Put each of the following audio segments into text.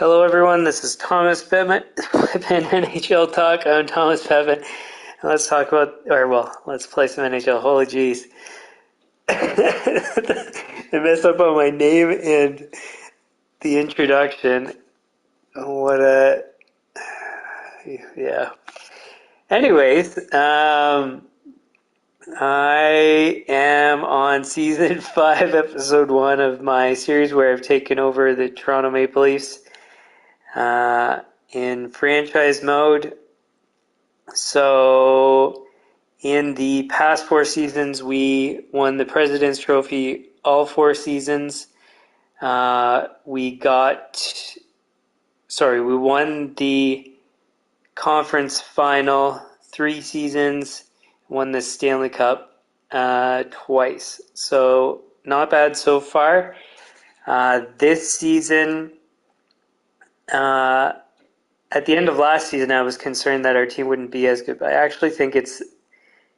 Hello, everyone. This is Pepin NHL Talk. I'm Thomas Pepin. And let's talk about, let's play some NHL. Holy jeez. I messed up on my name and the introduction. What a, yeah. Anyways, I am on season 5, episode 1 of my series where I've taken over the Toronto Maple Leafs in franchise mode. So in the past 4 seasons, we won the President's Trophy all 4 seasons. We won the conference final 3 seasons, won the Stanley Cup twice. So not bad so far. This season, at the end of last season, I was concerned that our team wouldn't be as good, but I actually think it's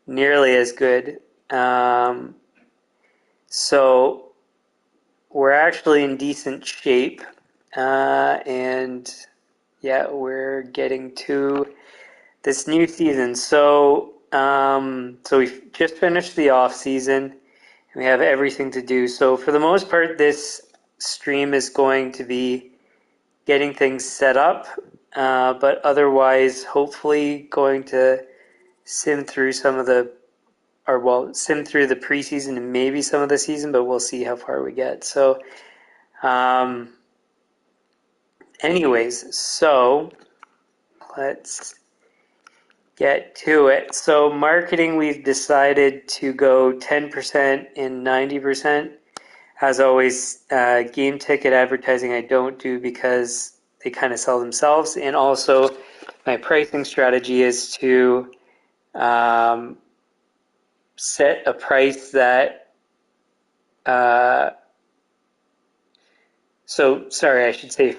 nearly as good. So we're actually in decent shape, and yeah, we're getting to this new season. So we've just finished the off season, and we have everything to do. So for the most part, this stream is going to be getting things set up, but otherwise, hopefully, going to sim through the preseason and maybe some of the season, but we'll see how far we get. So, anyways, so let's get to it. So marketing, we've decided to go 10% and 90%. As always, game ticket advertising I don't do because they kind of sell themselves. And also, my pricing strategy is to set a price that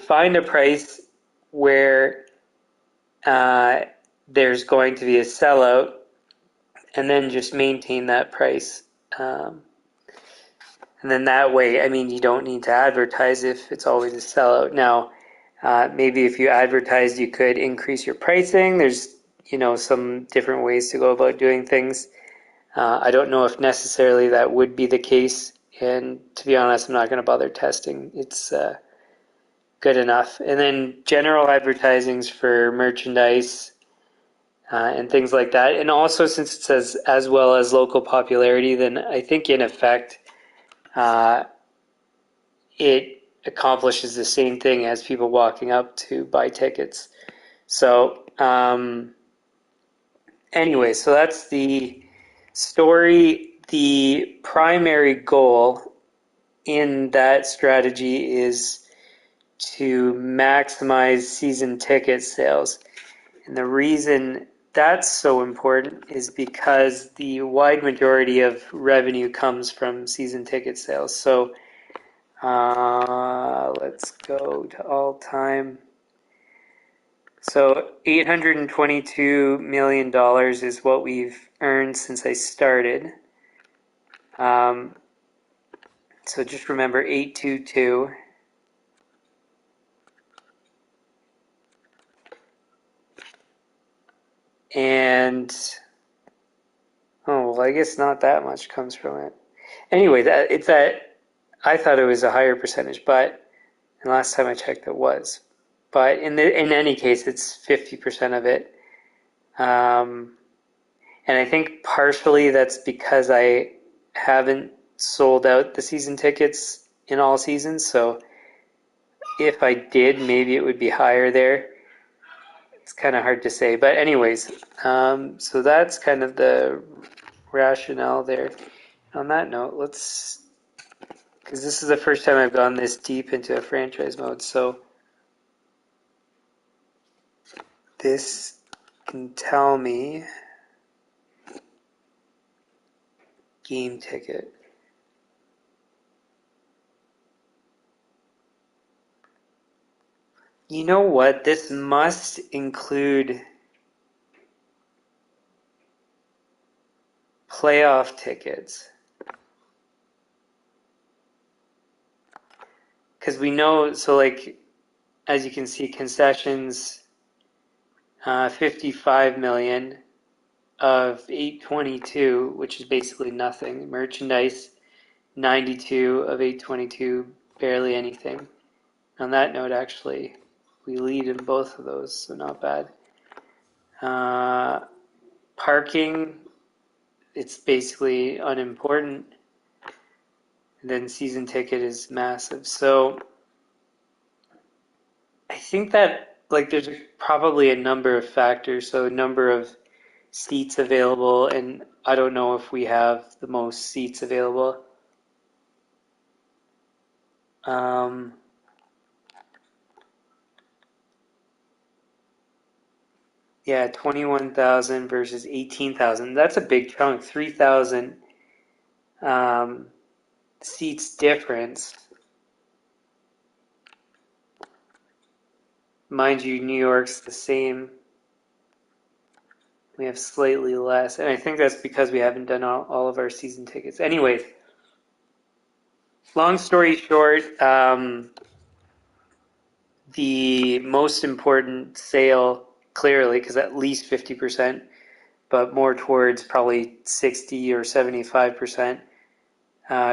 find a price where there's going to be a sellout and then just maintain that price. And then that way, I mean, you don't need to advertise if it's always a sellout. Now, maybe if you advertised, you could increase your pricing. There's, some different ways to go about doing things. I don't know if necessarily that would be the case. And to be honest, I'm not going to bother testing. It's good enough. And then general advertisings for merchandise and things like that. And also, since it says as well as local popularity, then I think in effect, it accomplishes the same thing as people walking up to buy tickets. So, anyway, so that's the story. The primary goal in that strategy is to maximize season ticket sales. And the reason that's so important is because the wide majority of revenue comes from season ticket sales. So let's go to all-time. So $822 million is what we've earned since I started. So just remember 822. And, I guess not that much comes from it. Anyway, I thought it was a higher percentage, and last time I checked it was. But in any case, it's 50% of it. And I think partially that's because I haven't sold out the season tickets in all seasons. So if I did, maybe it would be higher there. It's kind of hard to say. But anyways, so that's kind of the rationale there. On that note, because this is the first time I've gone this deep into a franchise mode, so this can tell me game ticket. You know what? This must include playoff tickets. Because we know, so as you can see, concessions, 55 million of 822, which is basically nothing. Merchandise, 92 of 822, barely anything. On that note, actually, we lead in both of those, so not bad. Parking, it's basically unimportant. And then season ticket is massive. So I think that there's probably a number of factors. So number of seats available, and I don't know if we have the most seats available. Yeah, 21,000 versus 18,000. That's a big chunk. 3,000 seats difference. Mind you, New York's the same. We have slightly less, and I think that's because we haven't done all of our season tickets. Anyways, long story short, the most important sale, clearly, because at least 50%, but more towards probably 60 or 75%,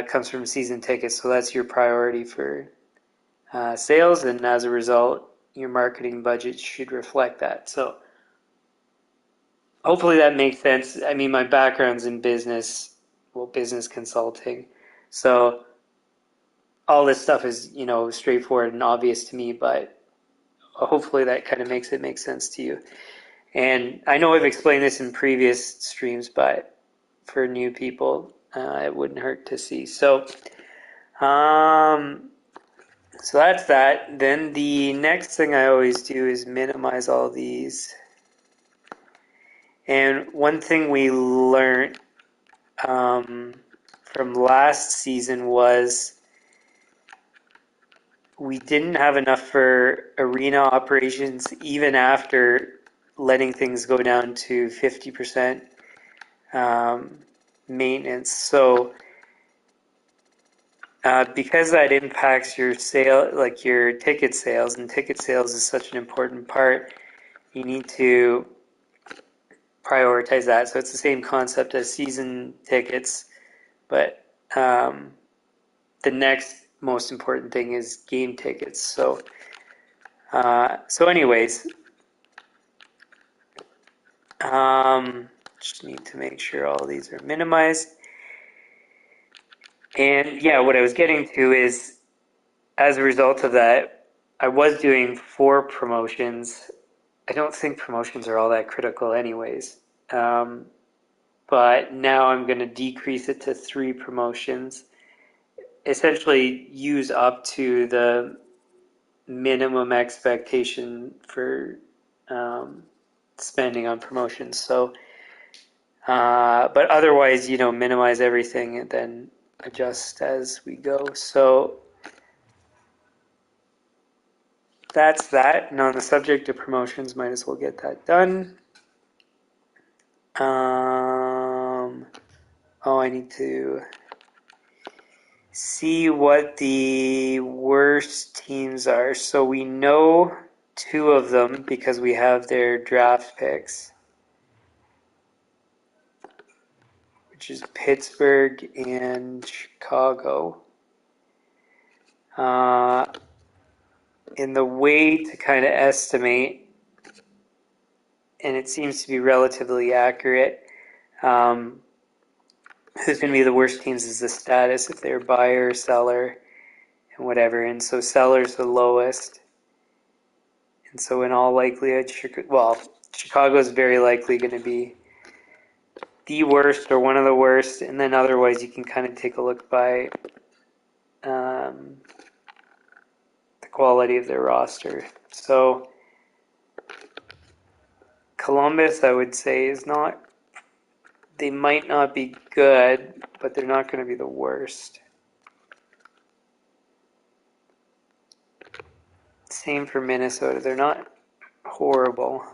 comes from season tickets. So that's your priority for sales, and as a result, your marketing budget should reflect that. So hopefully that makes sense. I mean, my background's in business consulting. So all this stuff is, straightforward and obvious to me, but hopefully that kind of makes it make sense to you. And I know I've explained this in previous streams, but for new people, it wouldn't hurt to see. So that's that. Then the next thing I always do is minimize all these. And one thing we learned from last season was we didn't have enough for arena operations even after letting things go down to 50% maintenance. So because that impacts your your ticket sales, and ticket sales is such an important part, you need to prioritize that. So it's the same concept as season tickets, but the next most important thing is game tickets. So anyways, just need to make sure all these are minimized. And yeah, what I was getting to is, as a result of that, I was doing 4 promotions. I don't think promotions are all that critical anyways. But now I'm going to decrease it to 3 promotions. Essentially use up to the minimum expectation for spending on promotions. So, but otherwise, minimize everything and then adjust as we go. So that's that. And on the subject of promotions, might as well get that done. I need to see what the worst teams are. So we know 2 of them because we have their draft picks, which is Pittsburgh and Chicago. In the way to kind of estimate, and it seems to be relatively accurate, who's going to be the worst teams is the status, if they're buyer, seller, and whatever. And so seller's the lowest. And so in all likelihood, Chicago is very likely going to be the worst or one of the worst. And then otherwise you can kind of take a look by the quality of their roster. So Columbus, I would say, is not, they might not be good, but they're not going to be the worst. Same for Minnesota. They're not horrible.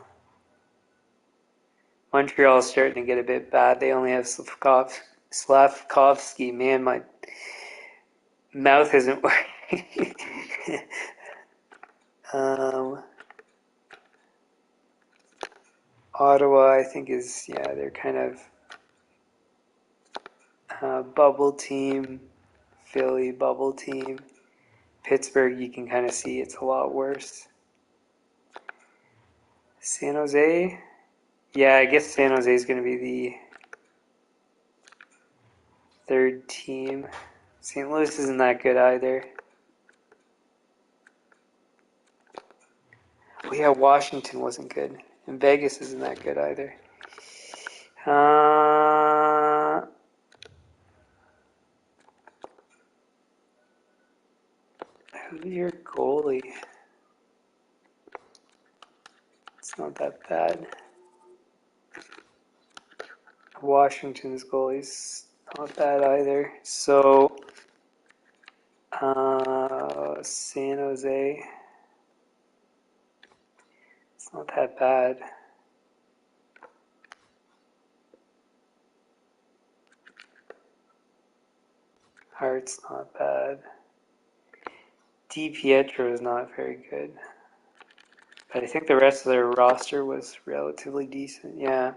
Montreal's starting to get a bit bad. They only have Slavkovsky. Man, my mouth isn't working. Um, Ottawa, I think, is, yeah, they're kind of bubble team. Philly, bubble team. Pittsburgh, you can kind of see it's a lot worse. San Jose, yeah, I guess San Jose is going to be the third team. St. Louis isn't that good either. Oh yeah, Washington wasn't good. And Vegas isn't that good either. Who's your goalie? It's not that bad. Washington's goalie's not bad either. So, San Jose, it's not that bad. Hart's not bad. DiPietro is not very good. But I think the rest of their roster was relatively decent. Yeah.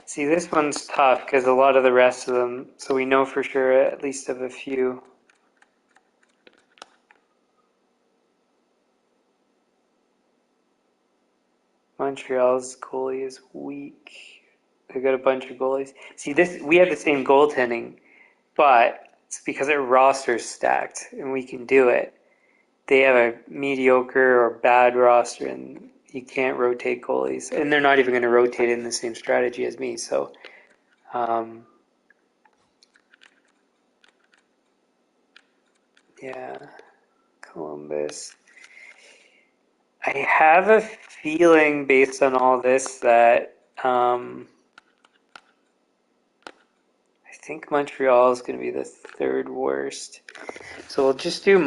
See, this one's tough because a lot of the rest of them, so we know for sure at least of a few. Montreal's goalie is weak. They got a bunch of goalies. See, we have the same goaltending, but it's because our roster's stacked and we can do it. They have a mediocre or bad roster and you can't rotate goalies. And they're not even going to rotate in the same strategy as me. So, yeah, Columbus. I have a feeling based on all this that I think Montreal is going to be the third worst. So we'll just do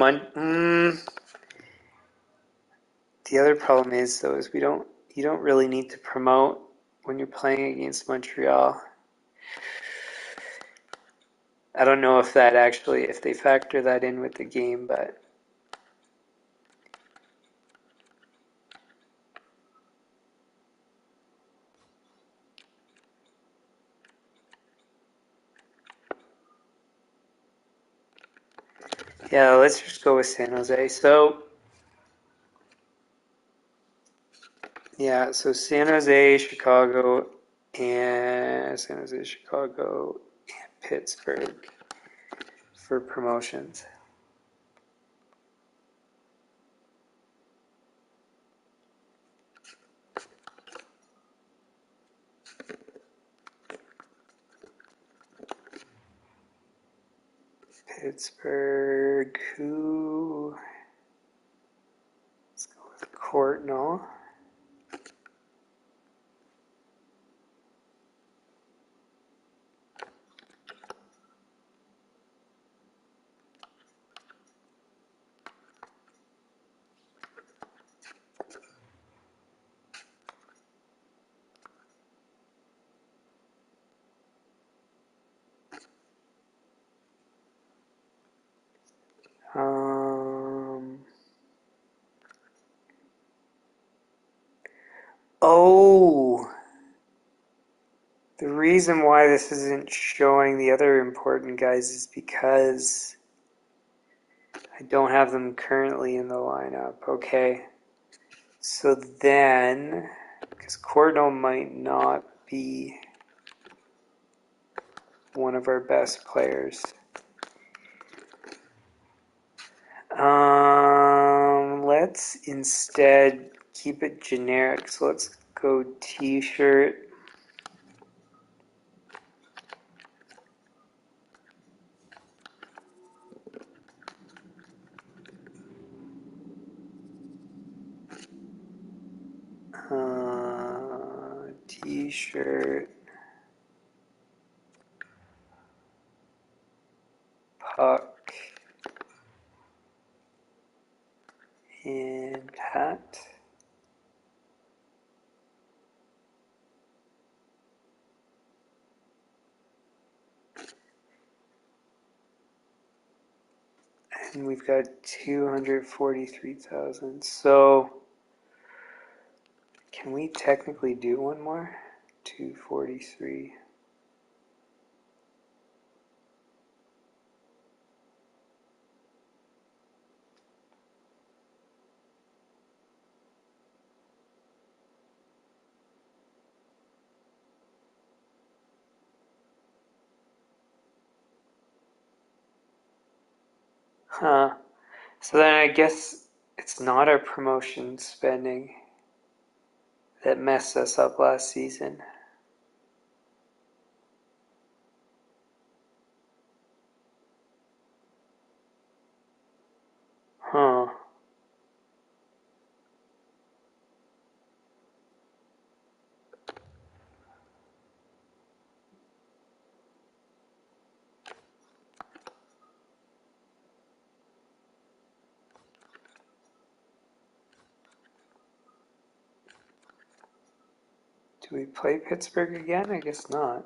The other problem is though is you don't really need to promote when you're playing against Montreal. I don't know if they factor that in with the game, but yeah, let's just go with San Jose. So yeah, so San Jose, Chicago, and Pittsburgh for promotions. Pittsburgh, who? Let's go with Courtnall. Oh, the reason why this isn't showing the other important guys is because I don't have them currently in the lineup. Okay. So then, because Cordell might not be one of our best players. Let's instead keep it generic. So let's go t-shirt. T-shirt. Puck. And hat. And we've got 243,000. So can we technically do one more? 243. Huh. So then I guess it's not our promotion spending that messed us up last season. Huh. Do we play Pittsburgh again? I guess not.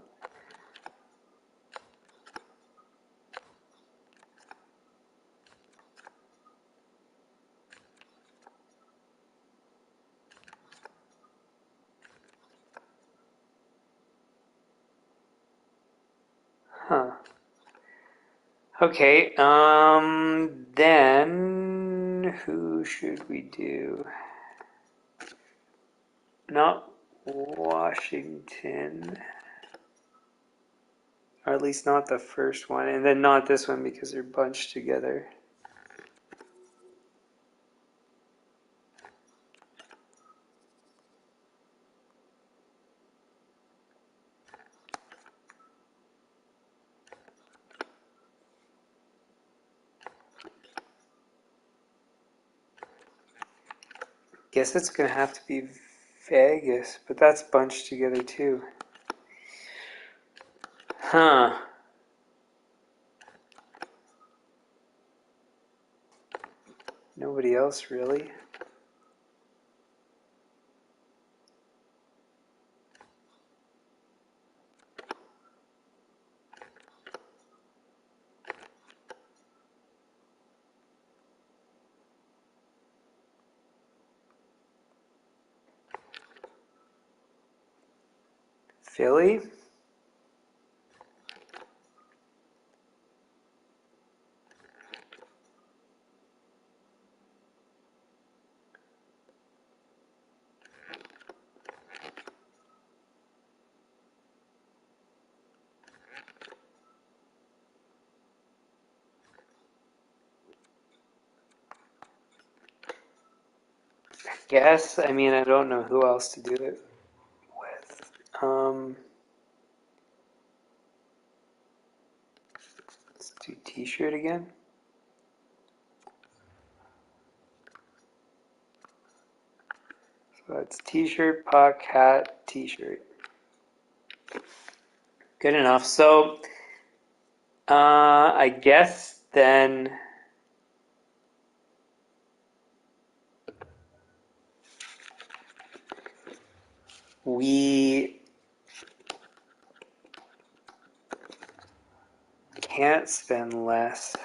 Huh. Okay, then who should we do? Not Washington. Or at least not the first one, and then not this one because they're bunched together. Guess it's gonna have to be Vegas, but that's bunched together too. Huh. Nobody else really? Philly? Guess. I mean, I don't know who else to do it with. Let's do T-shirt again. So it's T-shirt, puck, hat, T-shirt. Good enough. So, I guess then we can't spend less.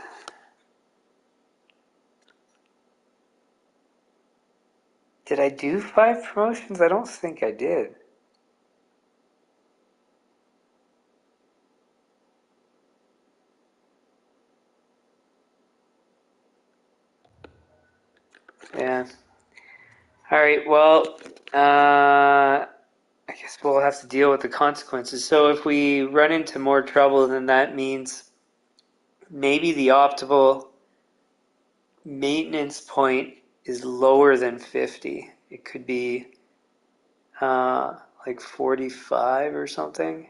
Did I do 5 promotions? I don't think I did. Yeah. All right. Well, I guess we'll have to deal with the consequences. So if we run into more trouble, then that means maybe the optimal maintenance point is lower than 50. It could be like 45 or something.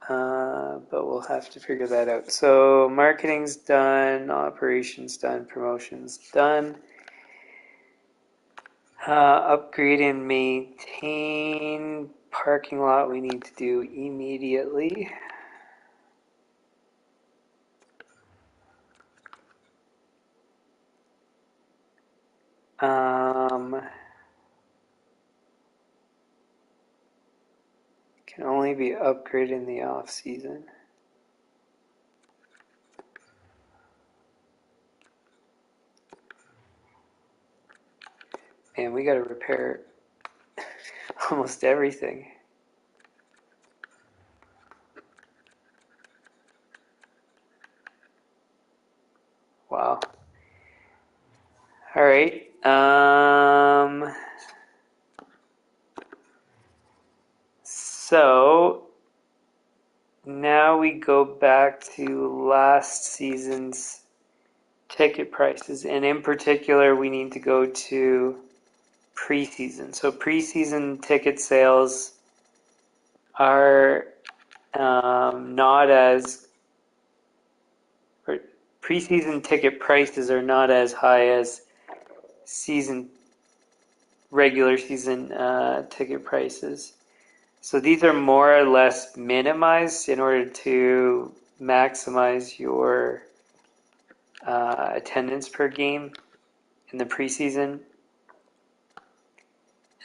But we'll have to figure that out. So marketing's done, operations done, promotions done. Upgrade and maintain parking lot we need to do immediately. Can only be upgraded in the off season. And we got to repair almost everything. Wow. All right. So now we go back to last season's ticket prices, and in particular, we need to go to preseason. So preseason ticket sales are not as, or preseason ticket prices are not as high as regular season ticket prices. So these are more or less minimized in order to maximize your attendance per game in the preseason.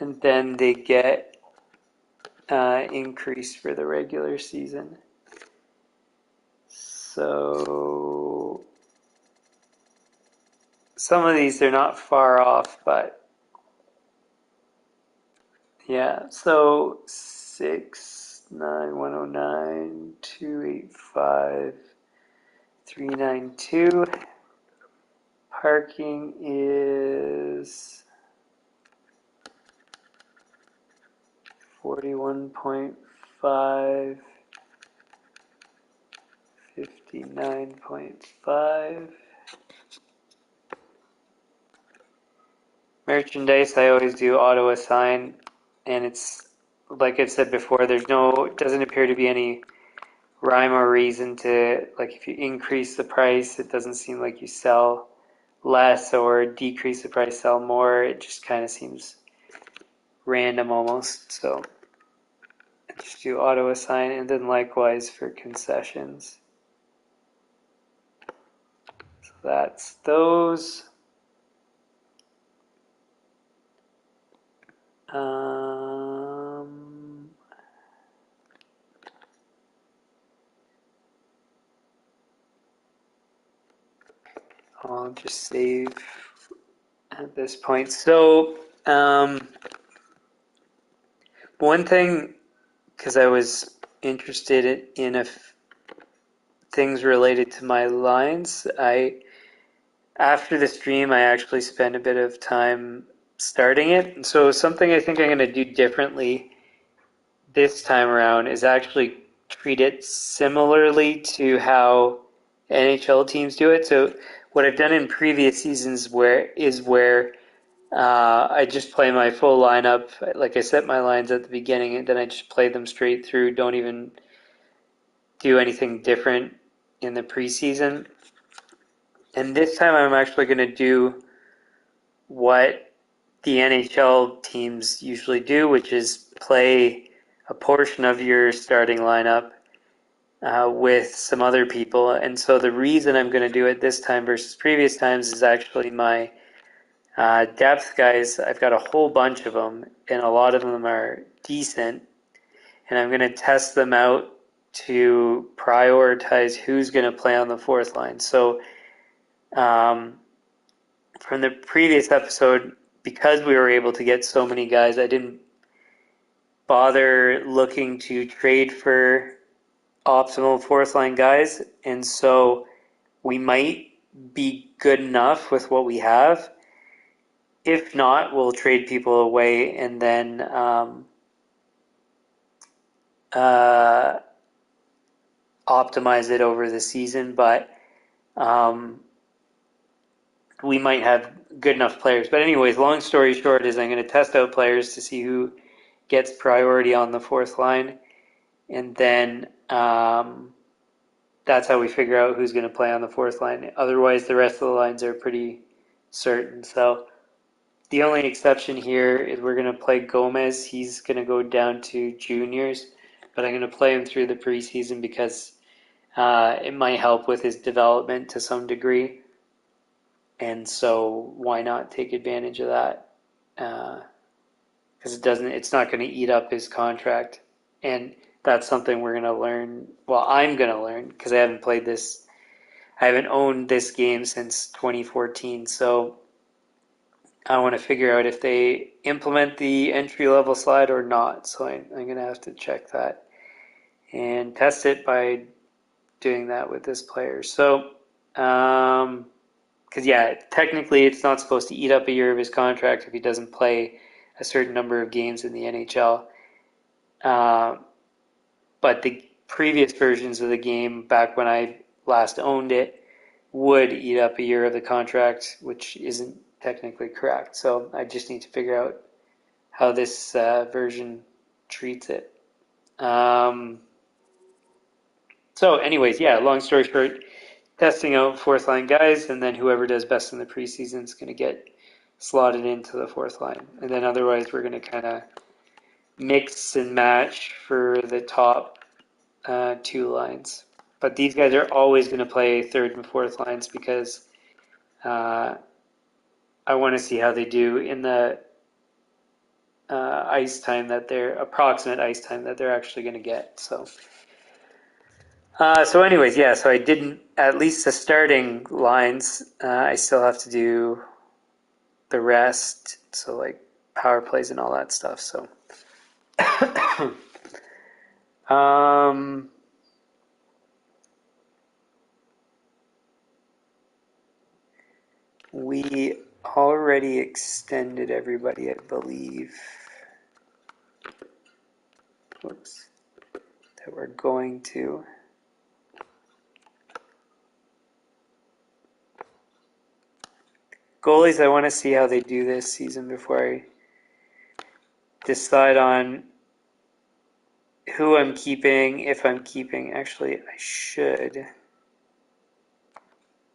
And then they get increased for the regular season. So some of these, they're not far off, but yeah, so 69109 285 392. Parking is 41.5, 59.5. Merchandise, I always do auto assign, and it's like I've said before, it doesn't appear to be any rhyme or reason to, like, if you increase the price, it doesn't seem like you sell less, or decrease the price, sell more. It just kind of seems random almost. So I just do auto assign, and then likewise for concessions. So that's those. I'll just save at this point. So one thing, because I was interested in things related to my lines, after the stream I actually spent a bit of time starting it. And so something I think I'm going to do differently this time around is actually treat it similarly to how NHL teams do it. So what I've done in previous seasons is where I just play my full lineup. Like, I set my lines at the beginning, and then I just play them straight through. Don't even do anything different in the preseason. And this time I'm actually going to do what the NHL teams usually do, which is play a portion of your starting lineup with some other people. And so the reason I'm going to do it this time versus previous times is actually my depth guys. I've got a whole bunch of them, and a lot of them are decent. And I'm going to test them out to prioritize who's going to play on the fourth line. So from the previous episode, because we were able to get so many guys, I didn't bother looking to trade for optimal fourth line guys. And so we might be good enough with what we have. If not, we'll trade people away and then optimize it over the season. But we might have good enough players. But anyways, long story short is I'm going to test out players to see who gets priority on the fourth line. And then that's how we figure out who's going to play on the fourth line. Otherwise, the rest of the lines are pretty certain. So the only exception here is we're going to play Gomez. He's going to go down to juniors, but I'm going to play him through the preseason because it might help with his development to some degree. And so why not take advantage of that? Because it's not going to eat up his contract. And that's something we're going to learn. Well, I'm going to learn because I haven't owned this game since 2014. So I want to figure out if they implement the entry level slide or not. So I'm going to have to check that and test it by doing that with this player. So, because yeah, technically it's not supposed to eat up a year of his contract if he doesn't play a certain number of games in the NHL. But the previous versions of the game, back when I last owned it, would eat up a year of the contract, which isn't technically correct. So I just need to figure out how this version treats it. So anyways, yeah, long story short, testing out fourth line guys, and then whoever does best in the preseason is going to get slotted into the fourth line. And then otherwise we're going to kind of mix and match for the top two lines. But these guys are always going to play third and fourth lines because I want to see how they do in the ice time that they're approximate ice time that they're actually going to get. So anyways, yeah. So I didn't at least the starting lines. I still have to do the rest. So like power plays and all that stuff. So we already extended everybody, I believe. Whoops. That we're going to. Goalies, I want to see how they do this season before I decide on who I'm keeping, if I'm keeping. Actually, I should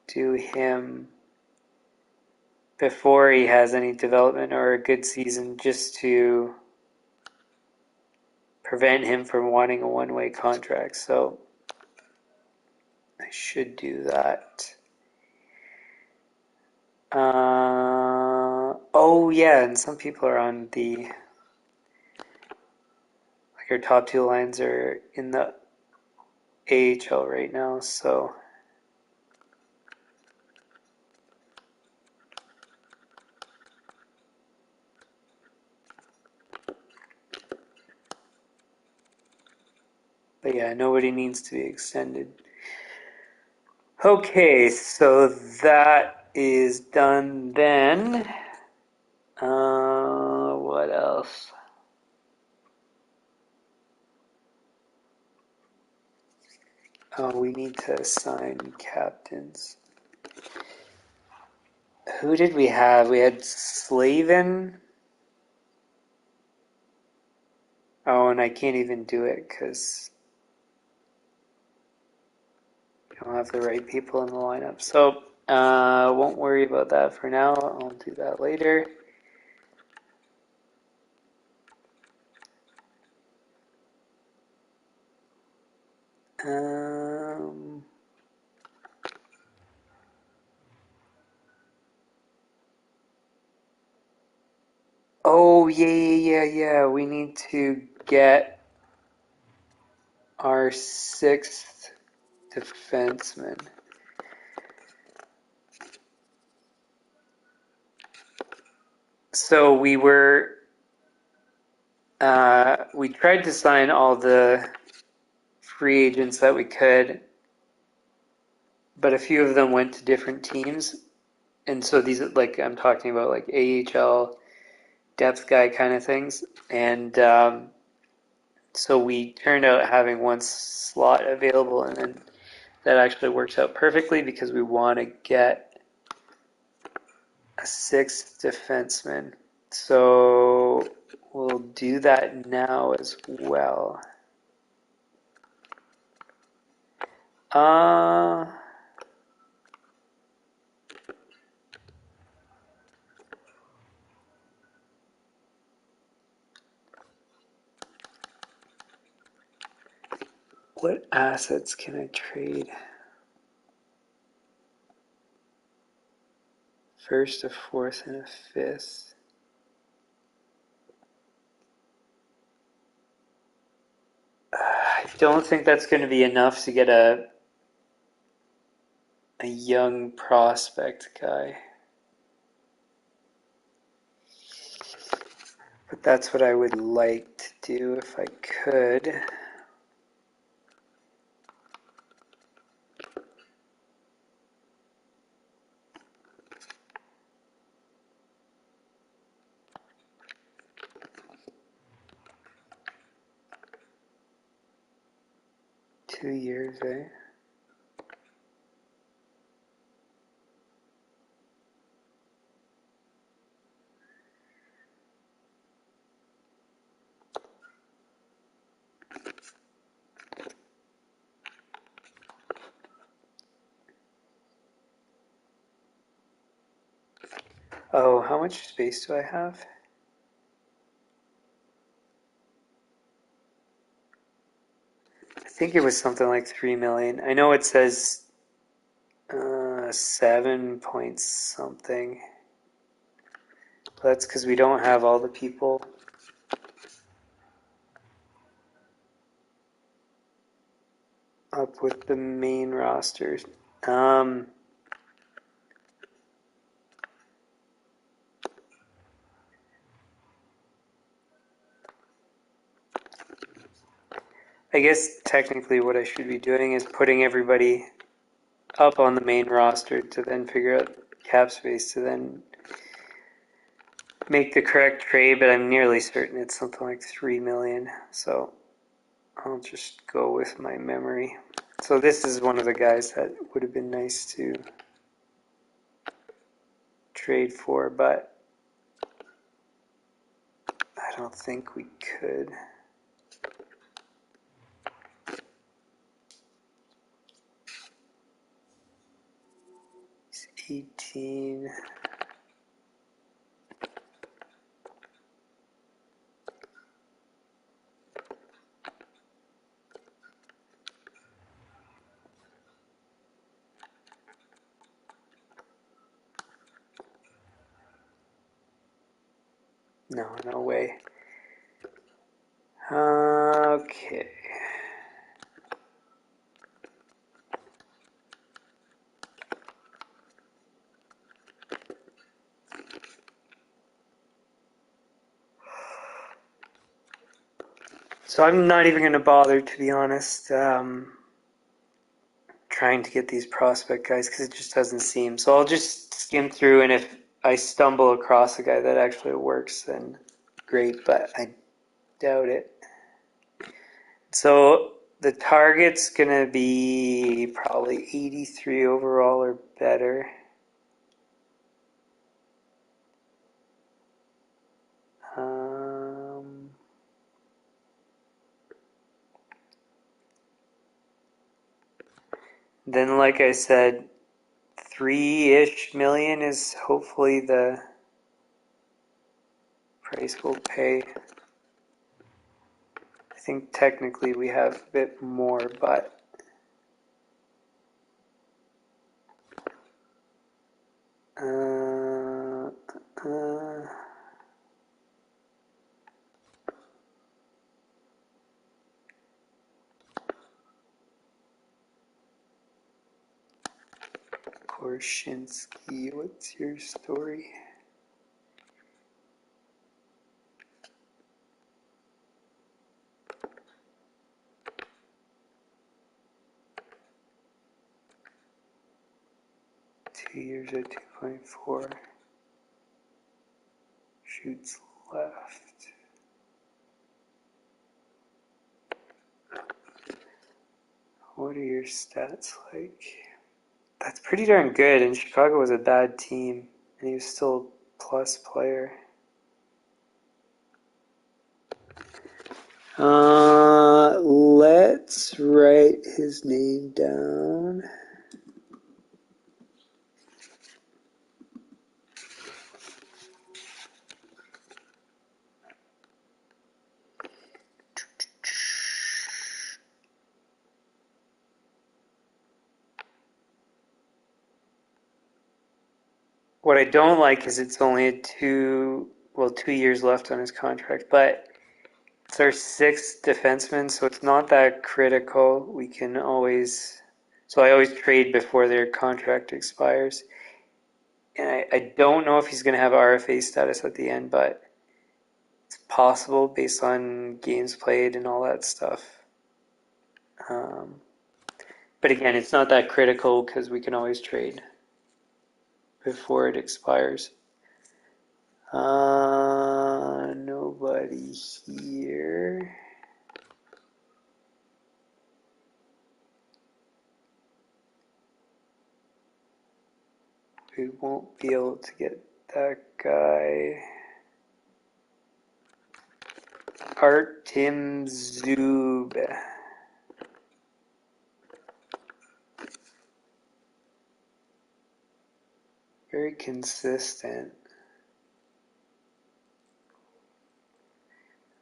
do him before he has any development or a good season, just to prevent him from wanting a one-way contract. So I should do that. Oh yeah, and some people are on the, like our top two lines are in the AHL right now, so but yeah, nobody needs to be extended. Okay, so that is done then. What else? Oh, we need to assign captains. Who did we have? We had Slavin. Oh, and I can't even do it because I don't have the right people in the lineup. So, won't worry about that for now. I'll do that later. Oh, yeah. We need to get our sixth defenseman. So we tried to sign all the free agents that we could, but a few of them went to different teams. And so these, like, I'm talking about like AHL depth guy kind of things. And so we turned out having one slot available, and then that actually works out perfectly because we want to get a sixth defenseman. So we'll do that now as well. What assets can I trade? First, a fourth, and a fifth. I don't think that's going to be enough to get a young prospect guy. But that's what I would like to do if I could. Two years, eh? Oh, how much space do I have? I think it was something like 3 million. I know it says 7 point something. That's because we don't have all the people up with the main rosters. I guess technically what I should be doing is putting everybody up on the main roster to then figure out cap space to then make the correct trade, but I'm nearly certain it's something like 3 million. So I'll just go with my memory. So this is one of the guys that would have been nice to trade for, but I don't think we could. He's 18. No, no way. Okay. So I'm not even going to bother, to be honest, trying to get these prospect guys because it just doesn't seem. So I'll just skim through, and if I stumble across a guy that actually works, then great, but I doubt it. So the target's going to be probably 83 overall or better. Then, like I said, 3-ish million is hopefully the price we'll pay. I think technically we have a bit more, but Korshinsky, what's your story? Two years at 2.4. Shoots left. What are your stats like? That's pretty darn good, and Chicago was a bad team, and he was still a plus player. Let's write his name down. What I don't like is it's only 2 years left on his contract, but it's our 6th defenseman, so it's not that critical. We can always, so I always trade before their contract expires. And I don't know if he's going to have RFA status at the end, but it's possible based on games played and all that stuff. But again, it's not that critical because we can always trade before it expires. Nobody here. We won't be able to get that guy. Artem Zub. Very consistent.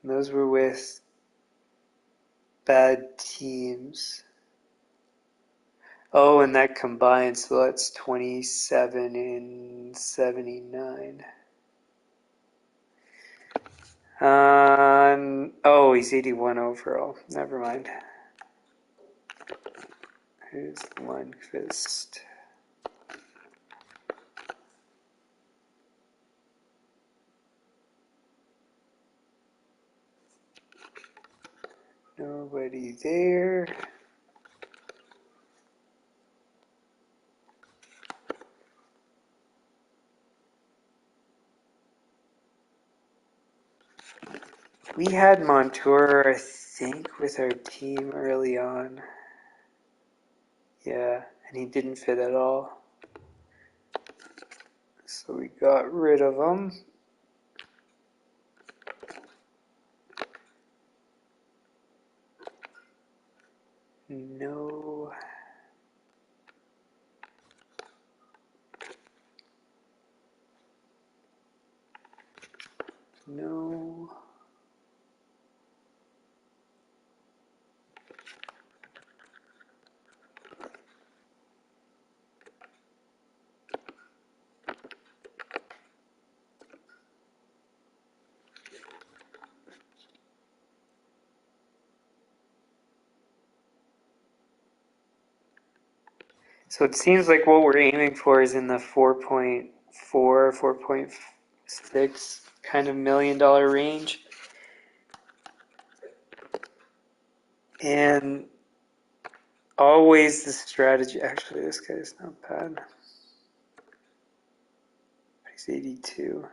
And those were with bad teams. Oh, and that combined, so that's 27 and 79. Oh, he's 81 overall. Never mind. Who's Lundqvist? Nobody there. We had Montour, I think, with our team early on. Yeah, and he didn't fit at all. So we got rid of him. No. No. So it seems like what we're aiming for is in the 4.4, 4.6 kind of $1 million range. And always the strategy, actually this guy's not bad. He's 82.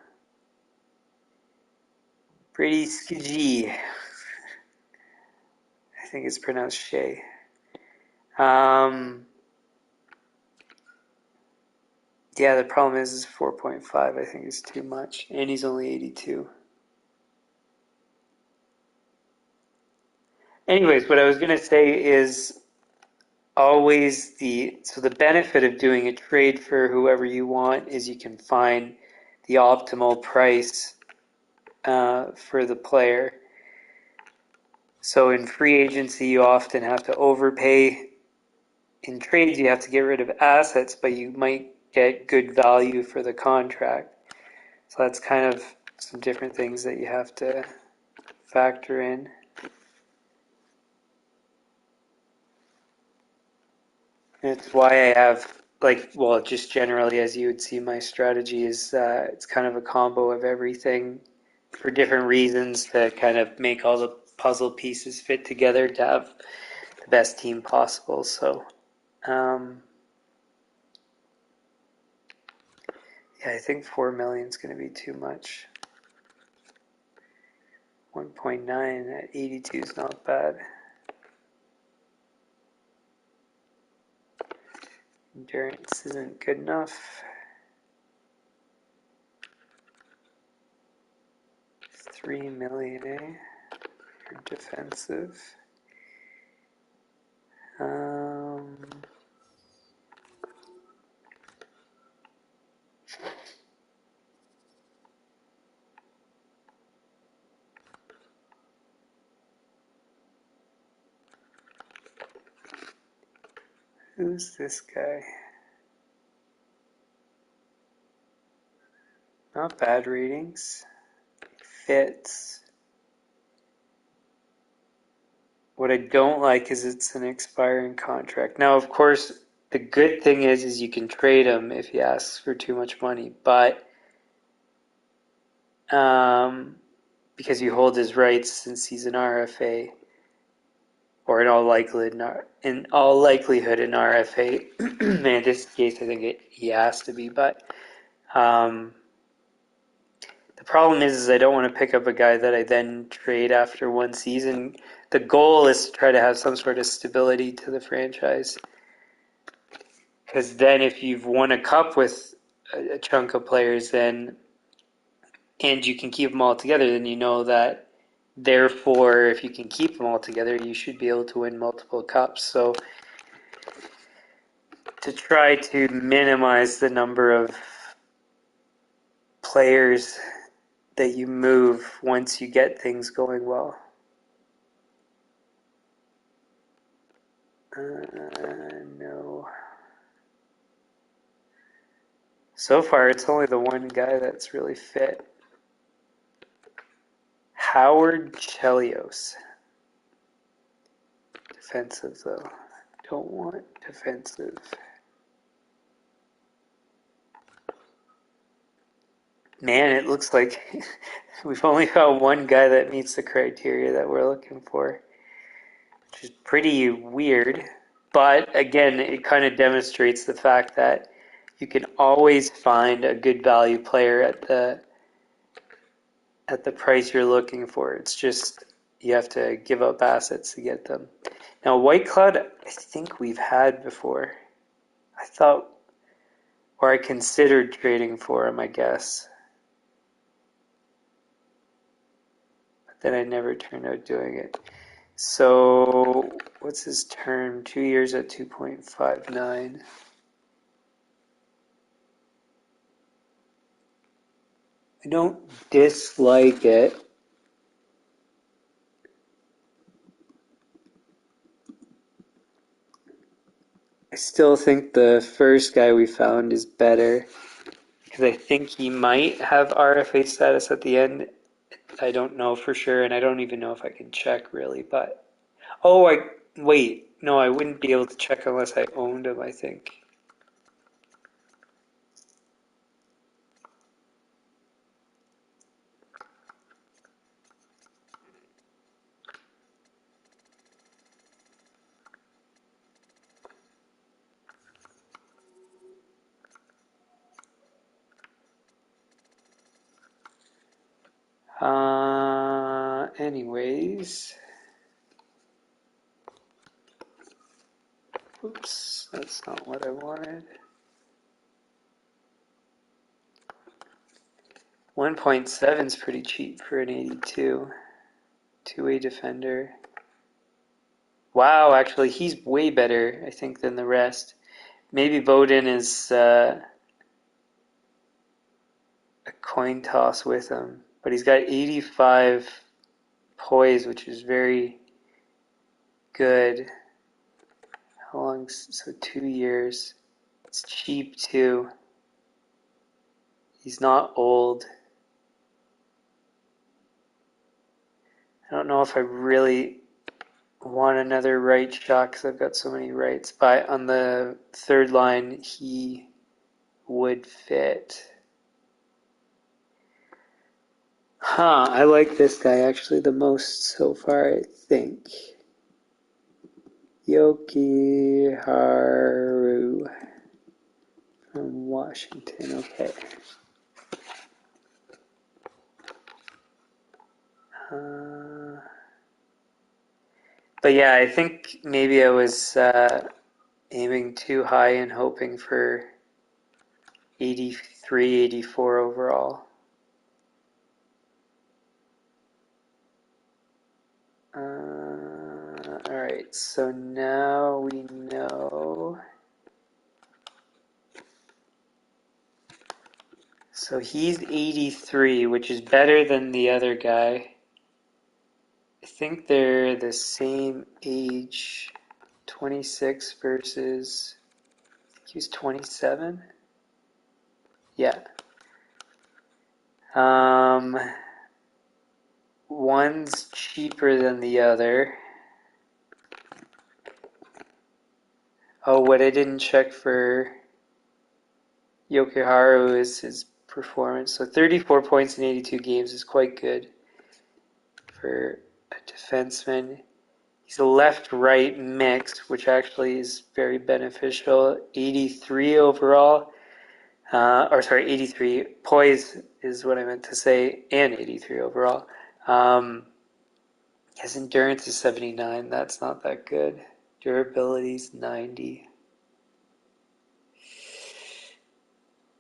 Brady Skijee. I think it's pronounced Shea. Yeah, the problem is 4.5 I think is too much, and he's only 82. Anyways, what I was going to say is always the benefit of doing a trade for whoever you want is you can find the optimal price for the player. So in free agency, you often have to overpay. In trades, you have to get rid of assets, but you might get good value for the contract. So that's kind of some different things that you have to factor in. And it's why I have, just generally, as you would see, my strategy is it's kind of a combo of everything for different reasons to kind of make all the puzzle pieces fit together to have the best team possible. So, yeah, I think 4 million is going to be too much. 1.9 at 82 is not bad. Endurance isn't good enough. 3 million, eh? For defensive. Who's this guy? Not bad ratings. Fits. What I don't like is it's an expiring contract. Now, of course, the good thing is you can trade him if he asks for too much money, but because you hold his rights since he's an RFA, or in all likelihood an RFA. In this case, I think he has to be. But the problem is I don't want to pick up a guy that I then trade after one season. The goal is to try to have some sort of stability to the franchise. Because then if you've won a cup with a chunk of players, then and you can keep them all together, then you know that therefore if you can keep them all together, you should be able to win multiple cups. So to try to minimize the number of players that you move once you get things going well. No. So far, it's only the one guy that's really fit. Howard Chelios. Defensive, though. Don't want defensive. Man, it looks like we've only got one guy that meets the criteria that we're looking for, which is pretty weird. But again, it kind of demonstrates the fact that you can always find a good value player at the price you're looking for. It's just you have to give up assets to get them. Now, White Cloud, I think we've had before. I thought, or I considered trading for him, I guess. But then I never turned out doing it. So, what's his term? 2 years at 2.59. I don't dislike it. I still think the first guy we found is better because I think he might have RFA status at the end. I don't know for sure, and I don't even know if I can check really, but wait, no, I wouldn't be able to check unless I owned him, I think. Anyways. Oops, that's not what I wanted. 1.7 is pretty cheap for an 82. Two-way defender. Wow, actually, he's way better, I think, than the rest. Maybe Bowden is a coin toss with him. But he's got 85 poise, which is very good. How long? So 2 years. It's cheap, too. He's not old. I don't know if I really want another right shot because I've got so many rights. But on the third line, he would fit. I like this guy actually the most so far, I think. Yoki Haru from Washington. Okay. But yeah, I think maybe I was aiming too high and hoping for 83, 84 overall. Alright, so now we know. So he's 83, which is better than the other guy. I think they're the same age. 26 versus, I think he was 27? Yeah. One's cheaper than the other. Oh, what I didn't check for Yokiharu is his performance. So 34 points in 82 games is quite good. for a defenseman. He's a left-right mix, which actually is very beneficial. 83 overall. 83. Poise is what I meant to say, and 83 overall. His endurance is 79. That's not that good. Durability is 90.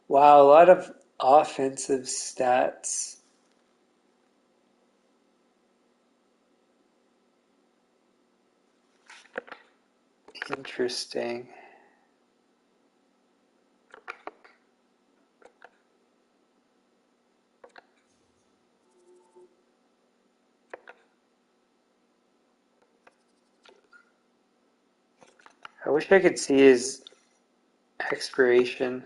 Wow, a lot of offensive stats. Interesting. I wish I could see his expiration.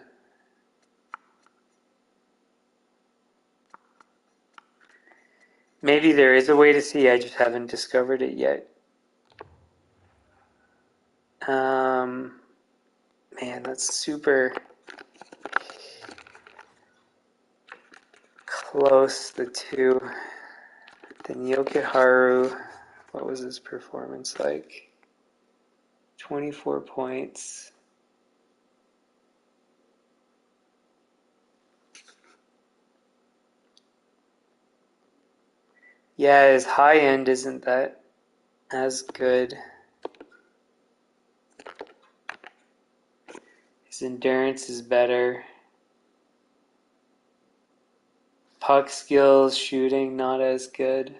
Maybe there is a way to see, I just haven't discovered it yet. Man, that's super close, the two. Then Yokiharu, what was his performance like? 24 points. Yeah, his high end isn't that as good. His endurance is better. Puck skills, shooting, not as good.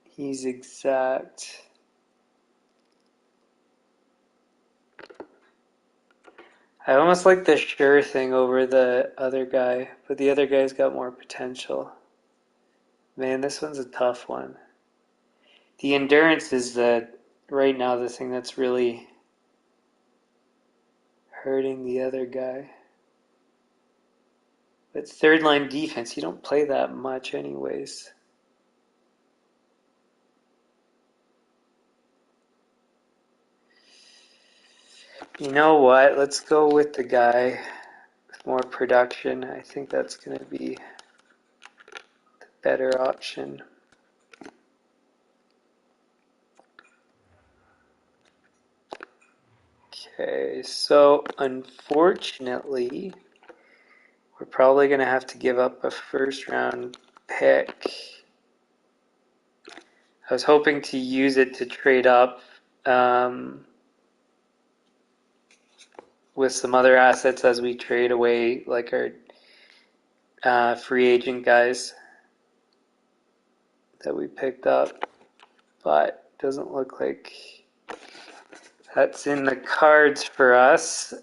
He's exact. I almost like the sure thing over the other guy, but the other guy's got more potential. Man, this one's a tough one. The endurance is right now the thing that's really hurting the other guy. But third line defense, you don't play that much anyways. You know what? Let's go with the guy with more production. I think that's going to be the better option. Okay, so unfortunately, we're probably going to have to give up a first round pick. I was hoping to use it to trade up with some other assets as we trade away like our free agent guys that we picked up, but doesn't look like that's in the cards for us.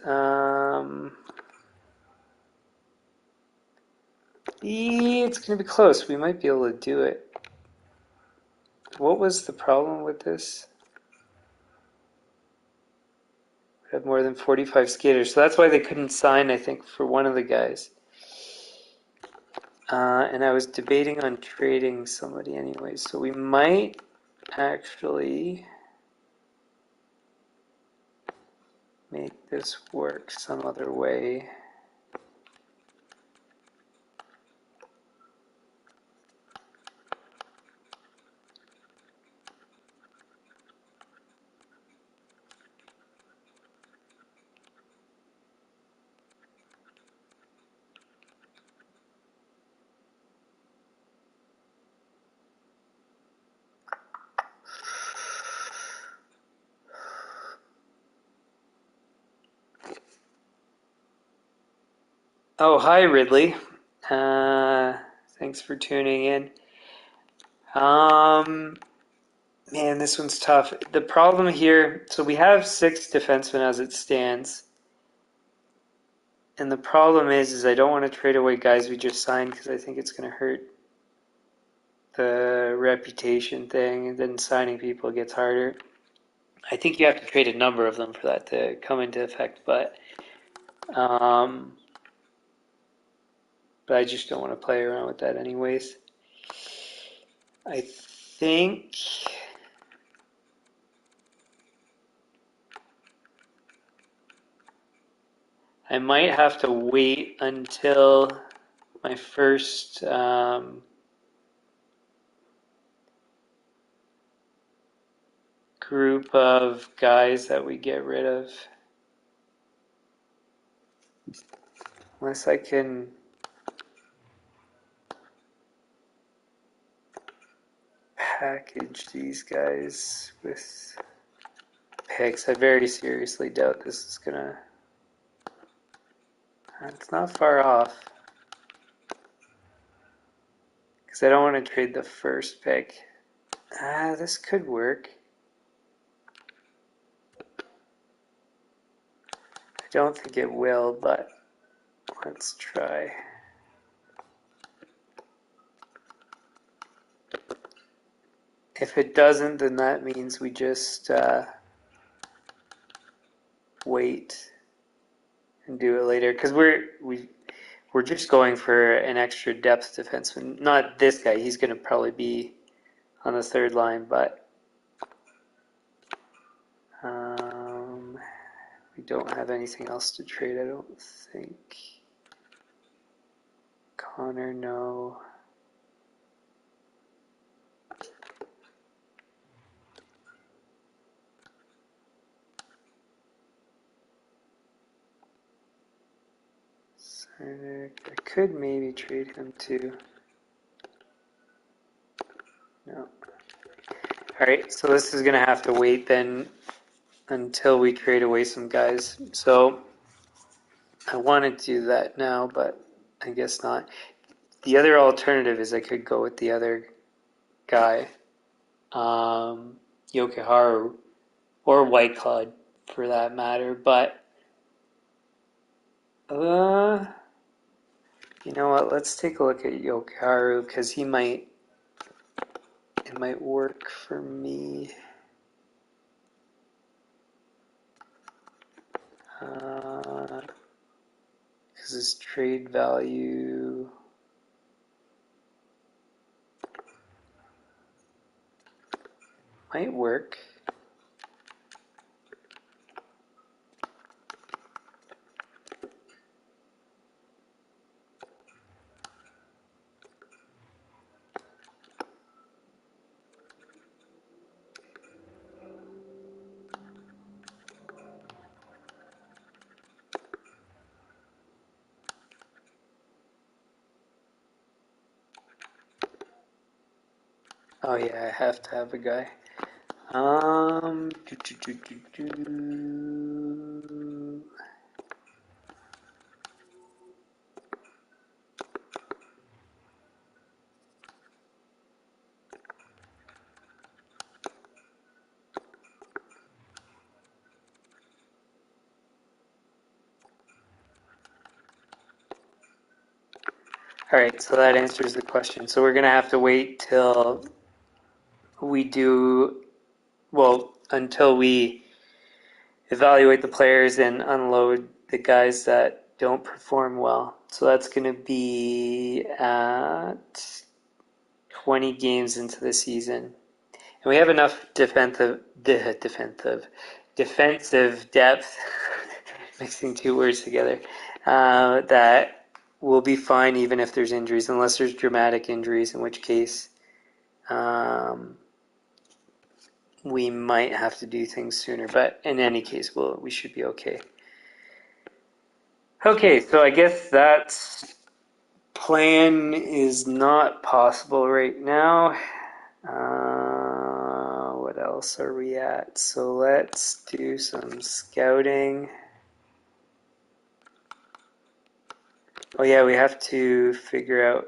It's going to be close. We might be able to do it. What was the problem with this? We have more than 45 skaters, so that's why they couldn't sign, I think, for one of the guys. And I was debating on trading somebody anyway, so we might actually make this work some other way. Oh, hi, Ridley. Thanks for tuning in. Man, this one's tough. The problem here, so we have 6 defensemen as it stands. And the problem is I don't want to trade away guys we just signed because I think it's going to hurt the reputation thing, and then signing people gets harder. I think you have to trade a number of them for that to come into effect, but I just don't want to play around with that anyways. I think I might have to wait until my first group of guys that we get rid of. Unless I can package these guys with picks. I very seriously doubt this is gonna. It's not far off. Because I don't want to trade the first pick. This could work. I don't think it will, but let's try. If it doesn't, then that means we just wait and do it later. Because we're just going for an extra depth defenseman. Not this guy. He's going to probably be on the third line, but we don't have anything else to trade, I don't think. Connor, no. I could maybe trade him too. No. Alright, so this is going to have to wait then until we trade away some guys. So I wanted to do that now, but I guess not. The other alternative is I could go with the other guy, Yokoharu, or Whitecloud for that matter, but you know what, let's take a look at Yokoharu because it might work for me. Because his trade value might work. Oh yeah, I have to have a guy. Alright, so that answers the question. So we're going to have to wait till we do, well, until we evaluate the players and unload the guys that don't perform well. So that's going to be at 20 games into the season. And we have enough defensive depth, mixing two words together, that we'll be fine even if there's injuries, unless there's dramatic injuries, in which case we might have to do things sooner. But in any case, we should be okay. Okay, so I guess that plan is not possible right now. What else are we at? So let's do some scouting. Oh yeah, we have to figure out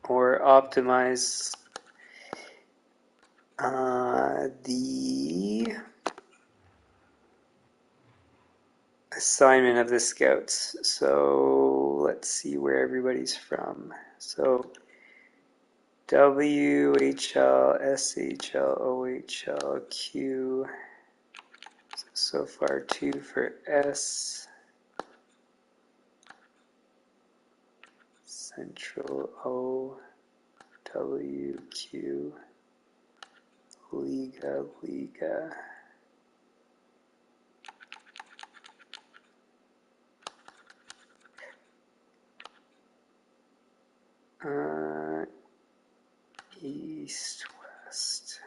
or optimize the assignment of the scouts. So let's see where everybody's from. So WHL, SHL, OHL, Q. So far 2 for S. Central O, W, Q. Liga. East, West.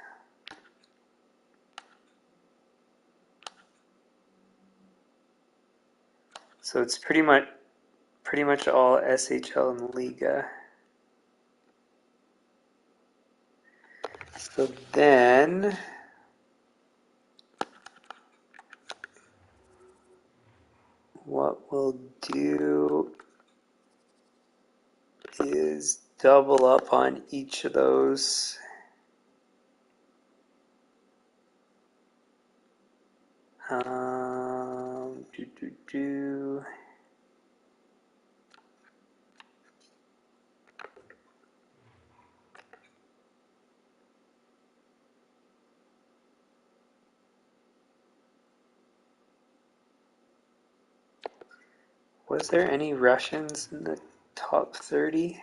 So it's pretty much all SHL and Liga. So then what we'll do is double up on each of those. Was there any Russians in the top 30?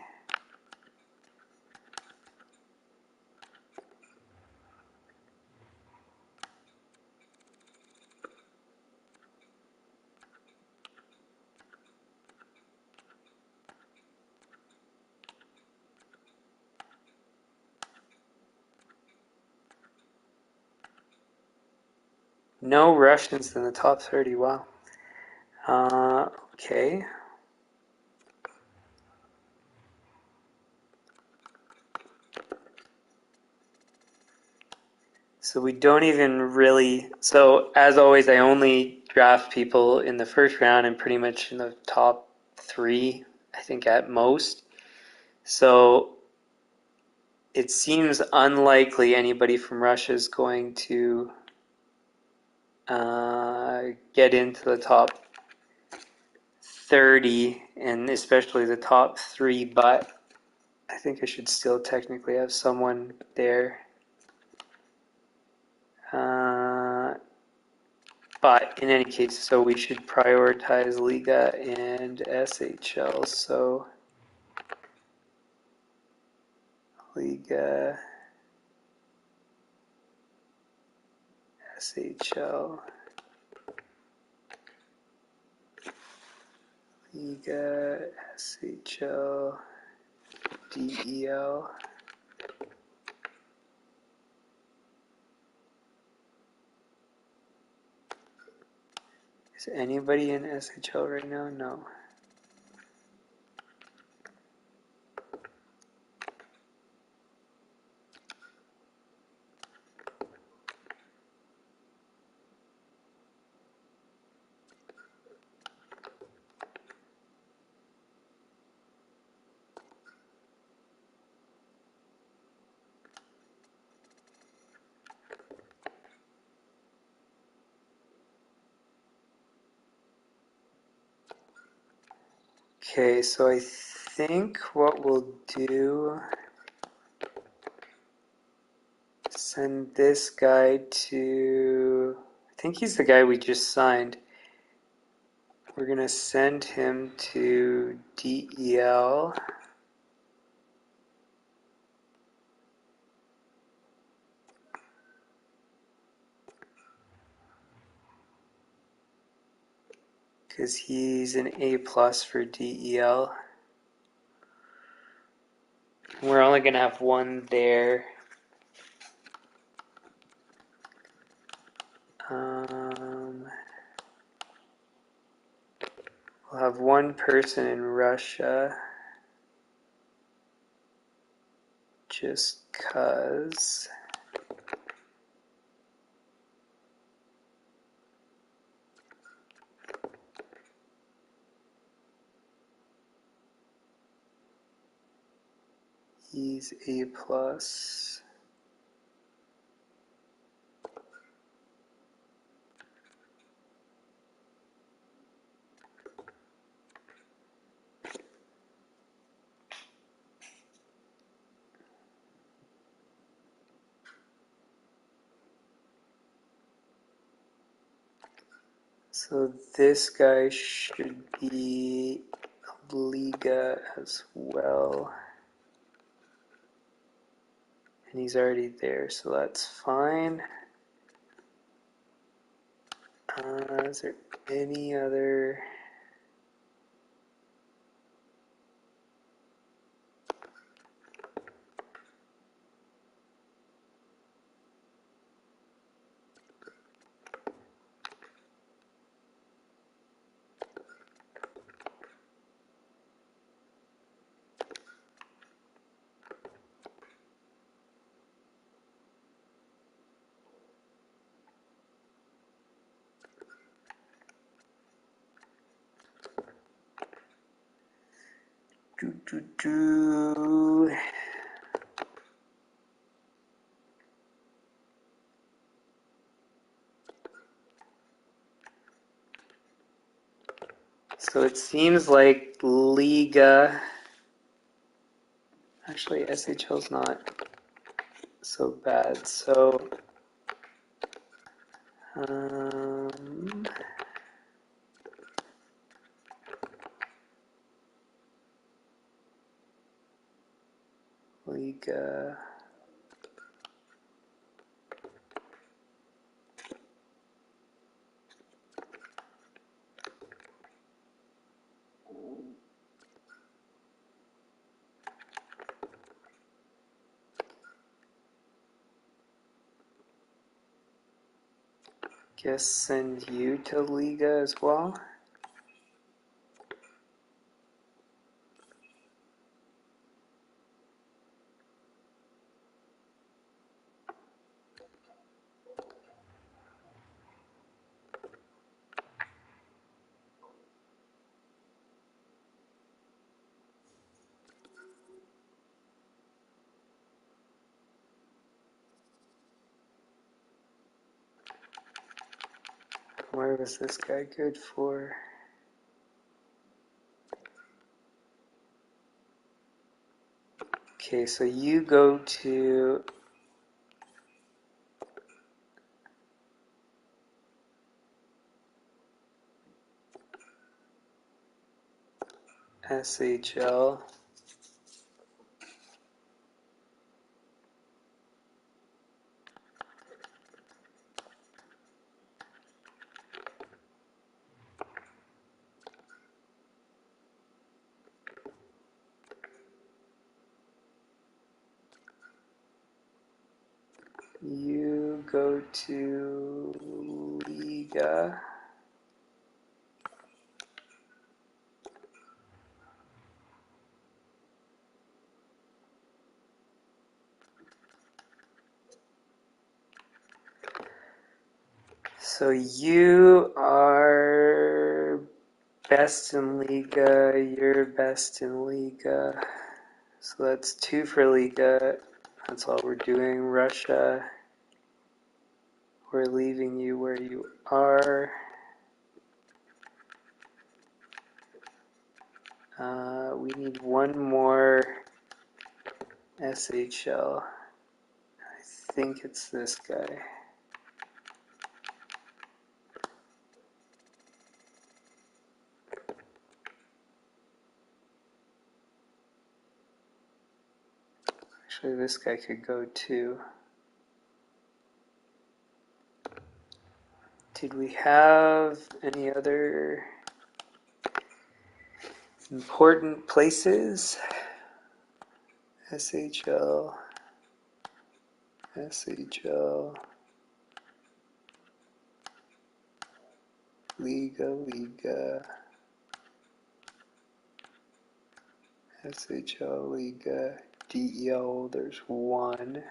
No Russians in the top 30, wow. Okay. So we don't even really, so as always, I only draft people in the first round and pretty much in the top 3, I think at most. So it seems unlikely anybody from Russia is going to get into the top 30 and especially the top 3, but I think I should still technically have someone there. But in any case, so we should prioritize Liga and SHL. So Liga, SHL, Liga, SHL, DEL. Is anybody in SHL right now? No. Okay, so I think what we'll do, send this guy to, I think he's the guy we just signed. We're going to send him to DEL. Because he's an A+ for DEL. We're only going to have one there. We'll have one person in Russia. Just 'cause. He's A+. So this guy should be Liga as well. And he's already there, so that's fine. Is there any other? So it seems like Liga, actually SHL's not so bad. So Liga. Guess send you to Liga as well. Where was this guy good for? Okay, so you go to SHL. You go to Liga. So you are best in Liga, you're best in Liga. So that's 2 for Liga. That's all we're doing. Russia, we're leaving you where you are. We need one more SHL. I think it's this guy. Actually, this guy could go too. Did we have any other important places? SHL, SHL, Liga, SHL, Liga, DEL, there's 1.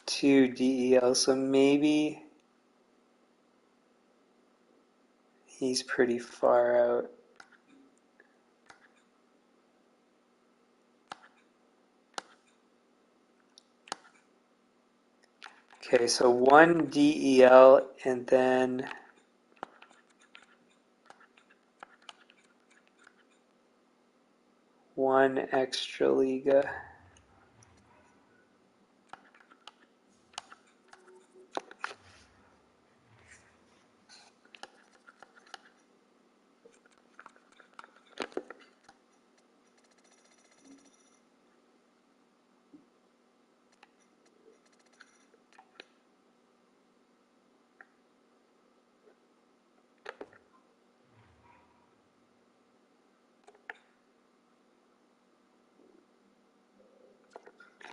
2 DEL, so maybe he's pretty far out. Okay, so 1 DEL and then one extra Liga.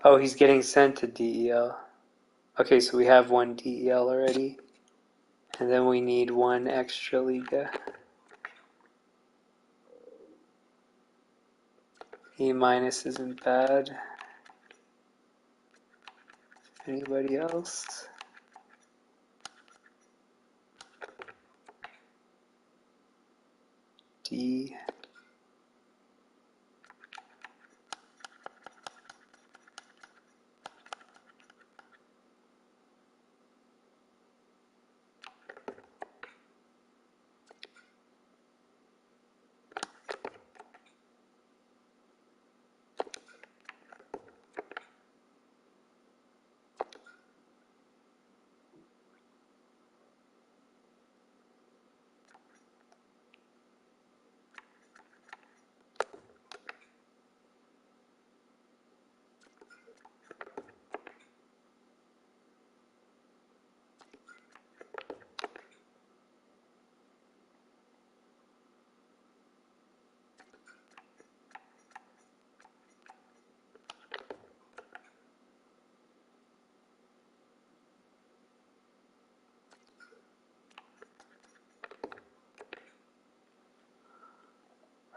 Oh, he's getting sent to DEL. Okay, so we have 1 DEL already. And then we need 1 extra Liga. E- isn't bad. Anybody else? D.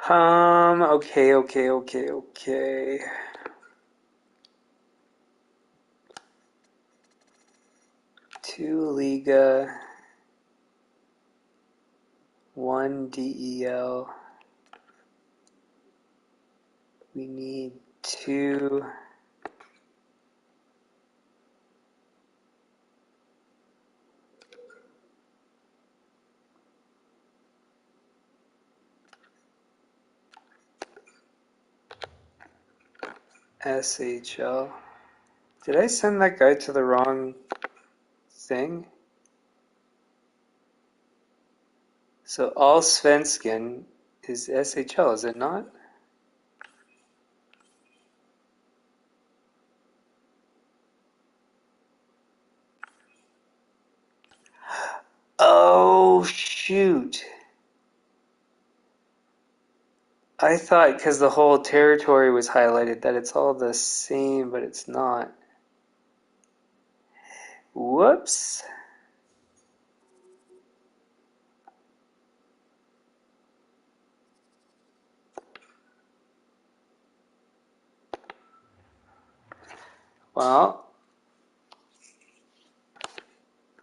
Okay. Two Liga, one DEL. We need two SHL. Did I send that guy to the wrong thing? So Allsvenskan is SHL, is it not? Oh, shoot. I thought because the whole territory was highlighted that it's all the same, but it's not. Whoops. Well,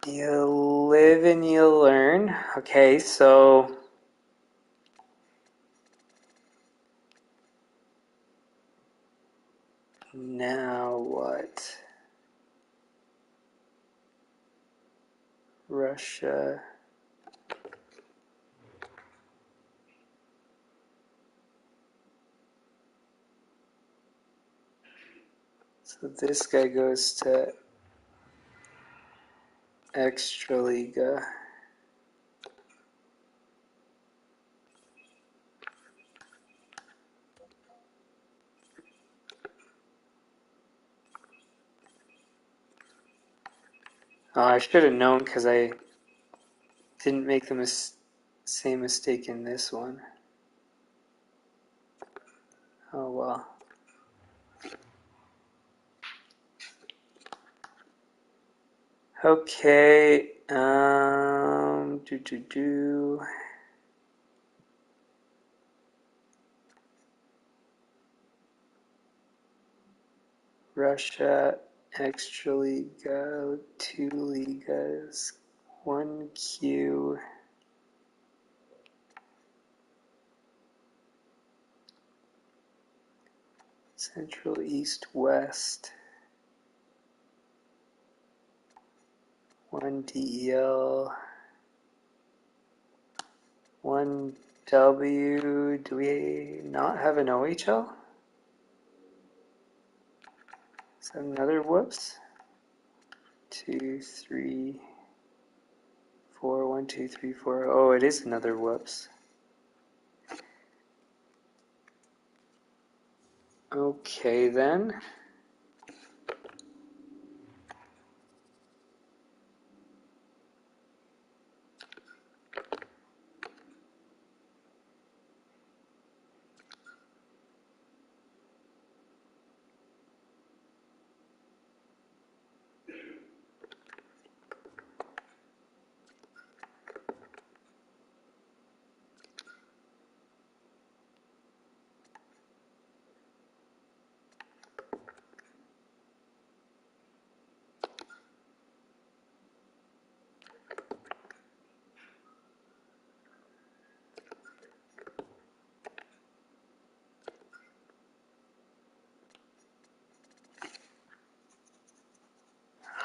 you live and you learn. Okay, so now what? Russia. So this guy goes to Extraliga. Oh, I should have known because I didn't make the same mistake in this one. Oh well. Okay. Russia, Extraliga, two ligas, 1Q. Central, East, West. 1 DEL. 1 W. Do we not have an OHL? Is that another whoops? 2, 3, 4. 1, 2, 3, 4. Oh, it is another whoops. Okay then.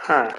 Huh.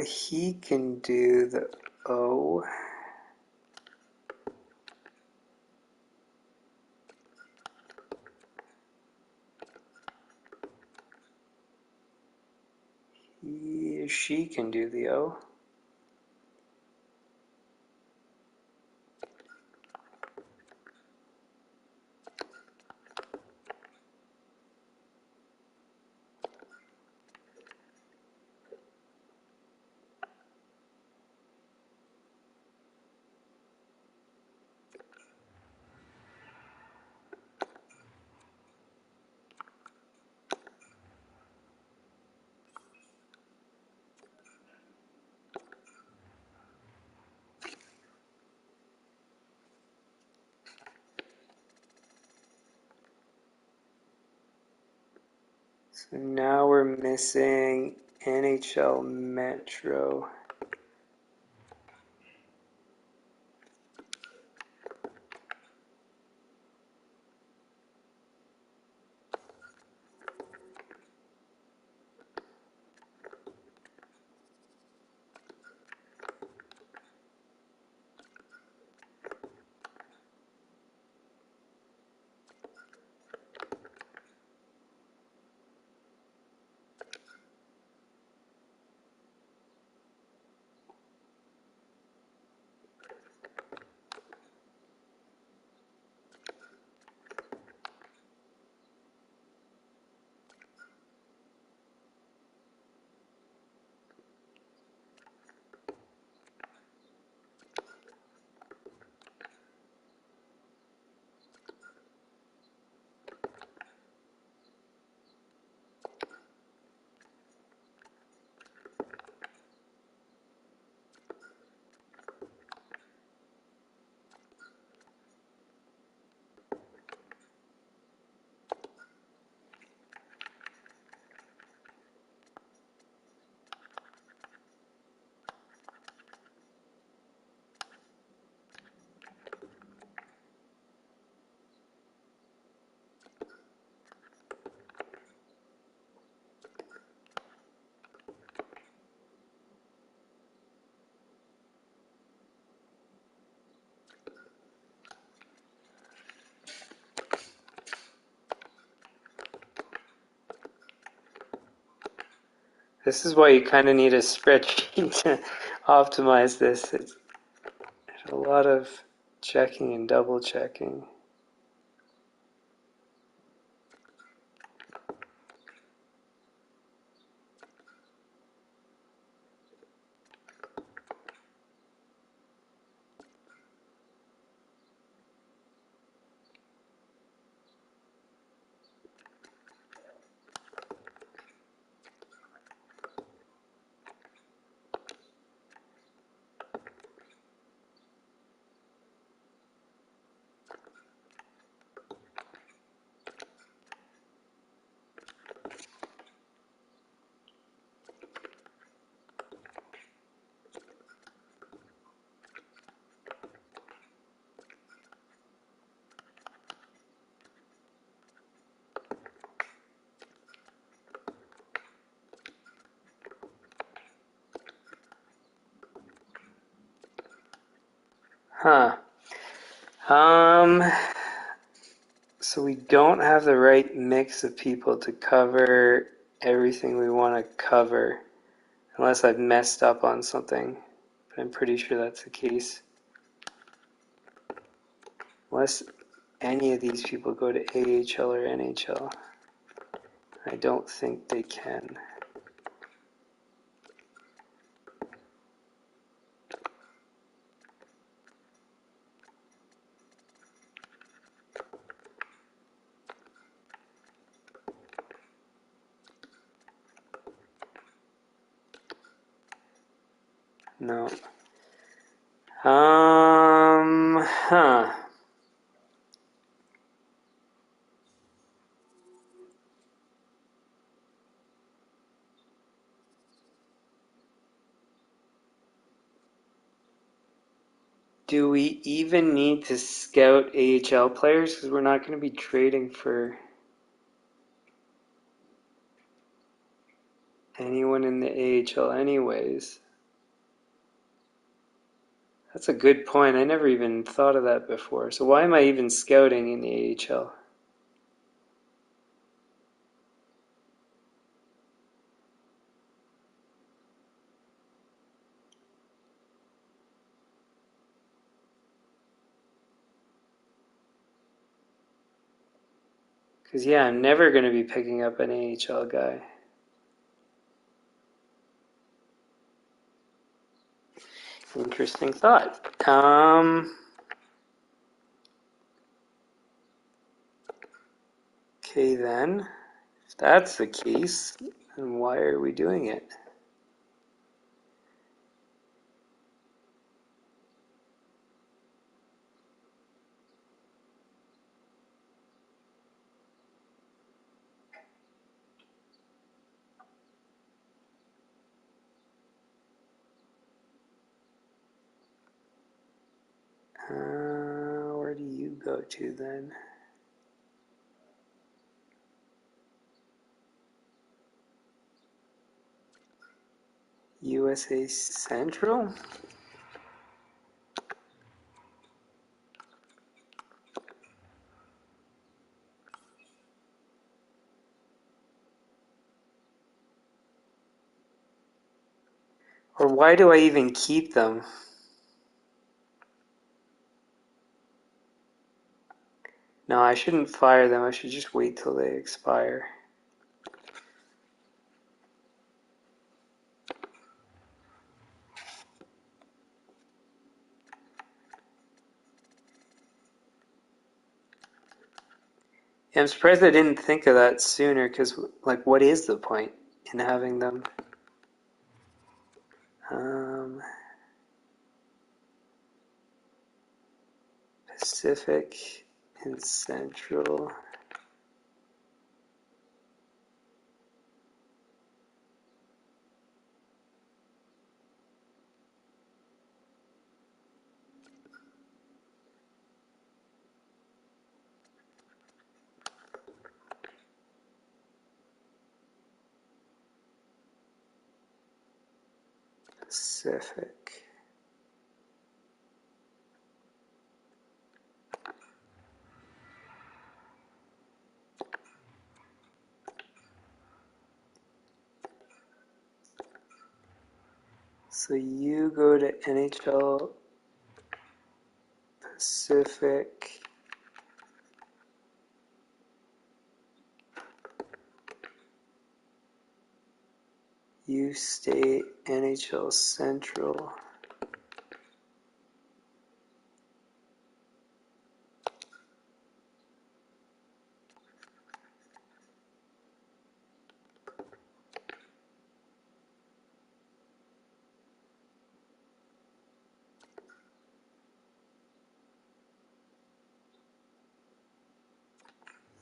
He can do the O. He or she can do the O. So now we're missing NHL Metro. This is why you kind of need a spreadsheet to optimize this. It's a lot of checking and double checking. Huh. So we don't have the right mix of people to cover everything we want to cover, unless I've messed up on something. But I'm pretty sure that's the case. Unless any of these people go to AHL or NHL. I don't think they can. No. Huh. Do we even need to scout AHL players? Because we're not going to be trading for anyone in the AHL anyways. That's a good point. I never even thought of that before. So why am I even scouting in the AHL? Because, yeah, I'm never going to be picking up an AHL guy. Interesting thought. Okay, then. If that's the case, then why are we doing it? Where do you go to then? USA Central? Or why do I even keep them? No, I shouldn't fire them. I should just wait till they expire. Yeah, I'm surprised I didn't think of that sooner, because, like, what is the point in having them? Pacific and Central. Pacific. So you go to NHL Pacific. You stay NHL Central.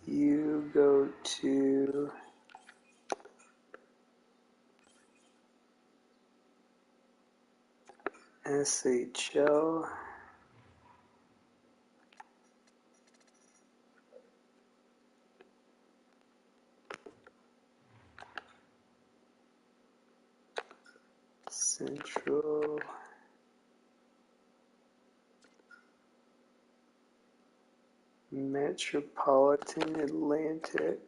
You go to SHL. Central. Metropolitan Atlantic.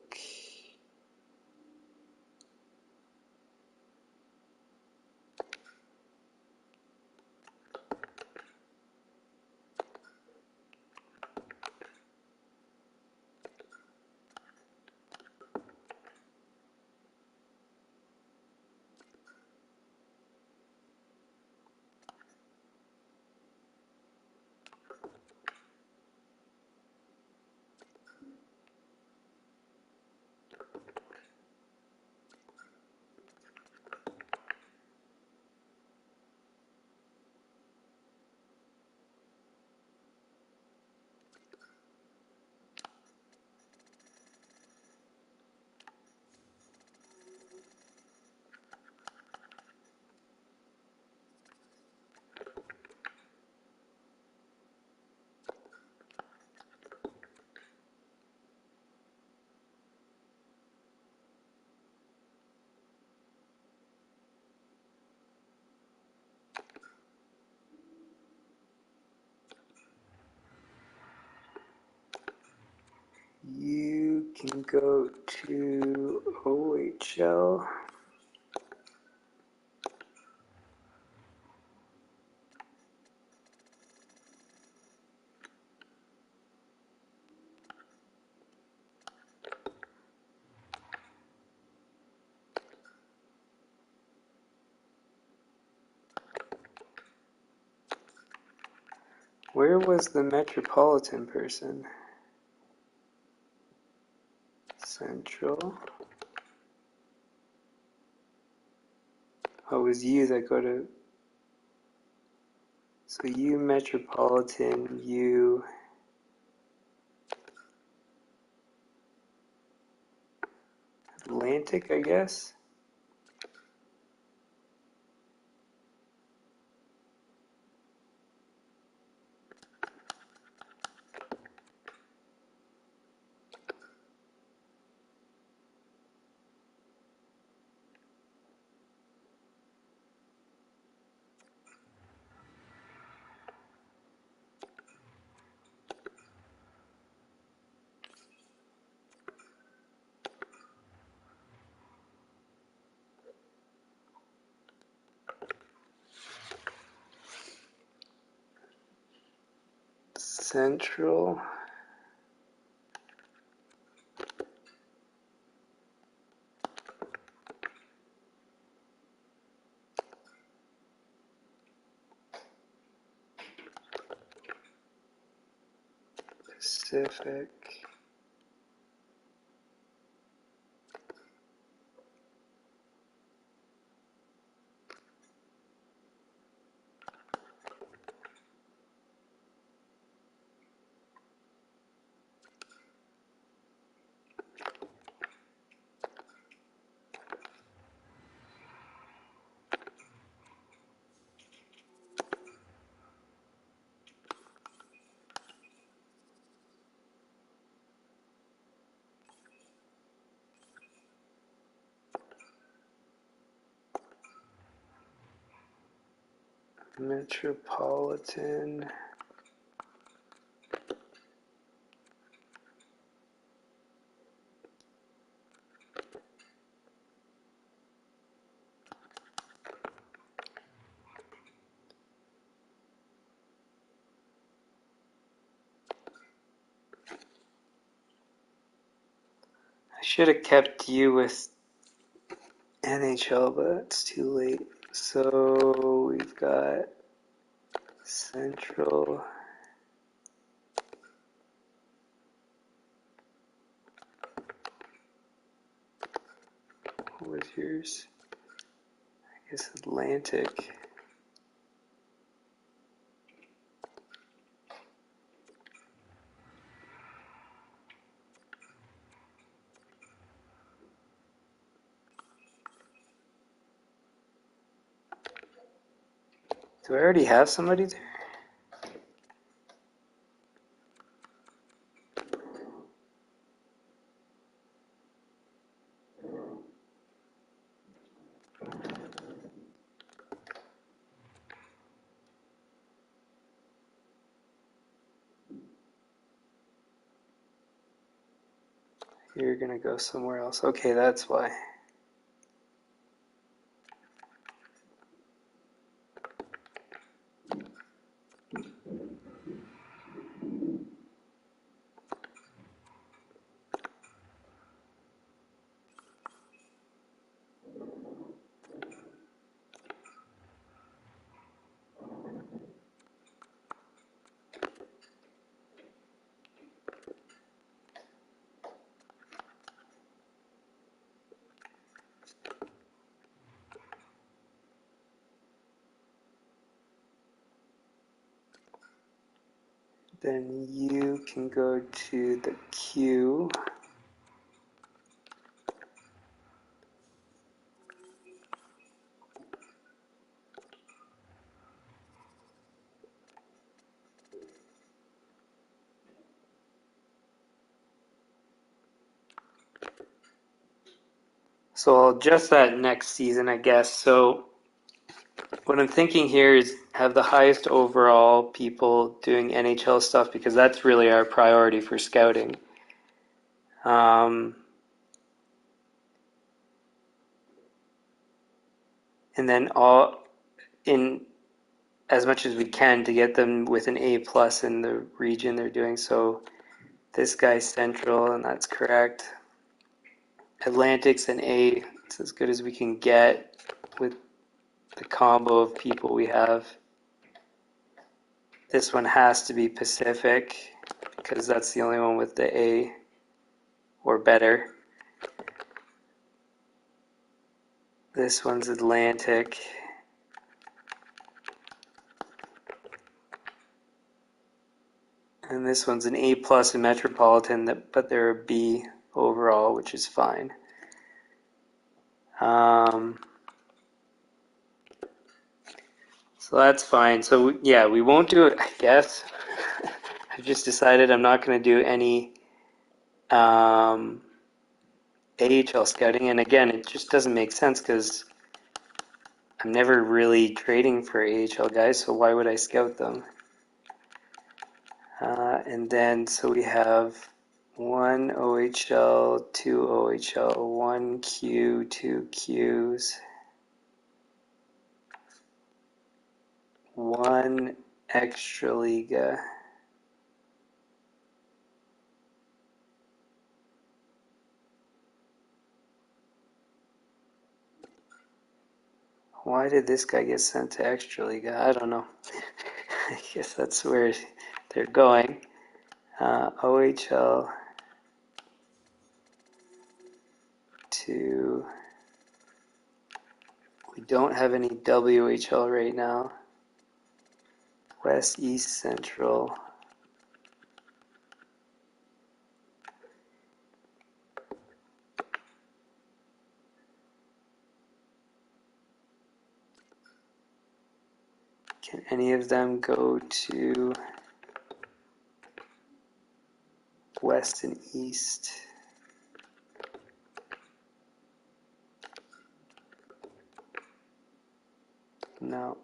you can go to OHL. Where was the Metropolitan person? Central. Oh, it was you that go to... So you Metropolitan, you... Atlantic, I guess? Central. Pacific. Metropolitan. I should have kept you with NHL, but it's too late. So we've got Central. What was yours? I guess Atlantic. Do I already have somebody there? You're gonna go somewhere else. Okay, that's why. Then you can go to the Q. So I'll adjust that next season, I guess. So what I'm thinking here is have the highest overall people doing NHL stuff because that's really our priority for scouting. And then all in as much as we can to get them with an A plus in the region they're doing. So this guy's Central, and that's correct. Atlantic's an A. It's as good as we can get with the combo of people we have. This one has to be Pacific because that's the only one with the A or better. This one's Atlantic. And this one's an A plus in Metropolitan, but they're a B overall, which is fine. So that's fine. So yeah, we won't do it, I guess. I've just decided I'm not going to do any AHL scouting. And again, it just doesn't make sense because I'm never really trading for AHL guys, so why would I scout them? And then, so we have 1 OHL, 2 OHL, 1 Q, 2 Qs, 1 Extraliga. Why did this guy get sent to Extraliga? I don't know. I guess that's where they're going. OHL to... We don't have any WHL right now. West, East, Central. Can any of them go to West and East? No.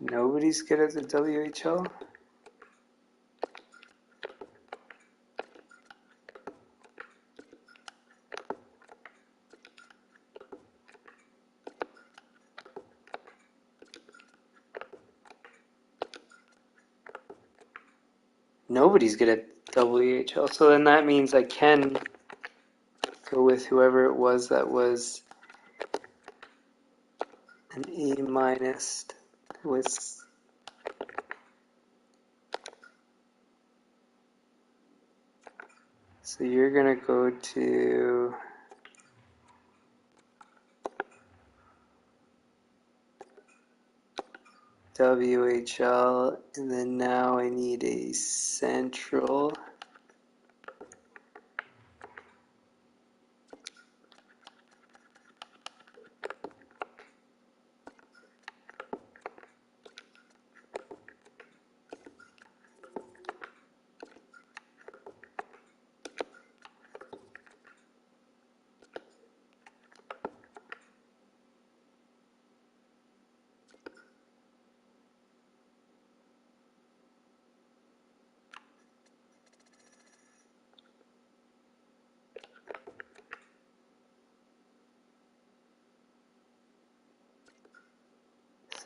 Nobody's good at the WHL? Nobody's good at WHL, so then that means I can go with whoever it was that was an A minus with so you're gonna go to WHL, and then now I need a Central.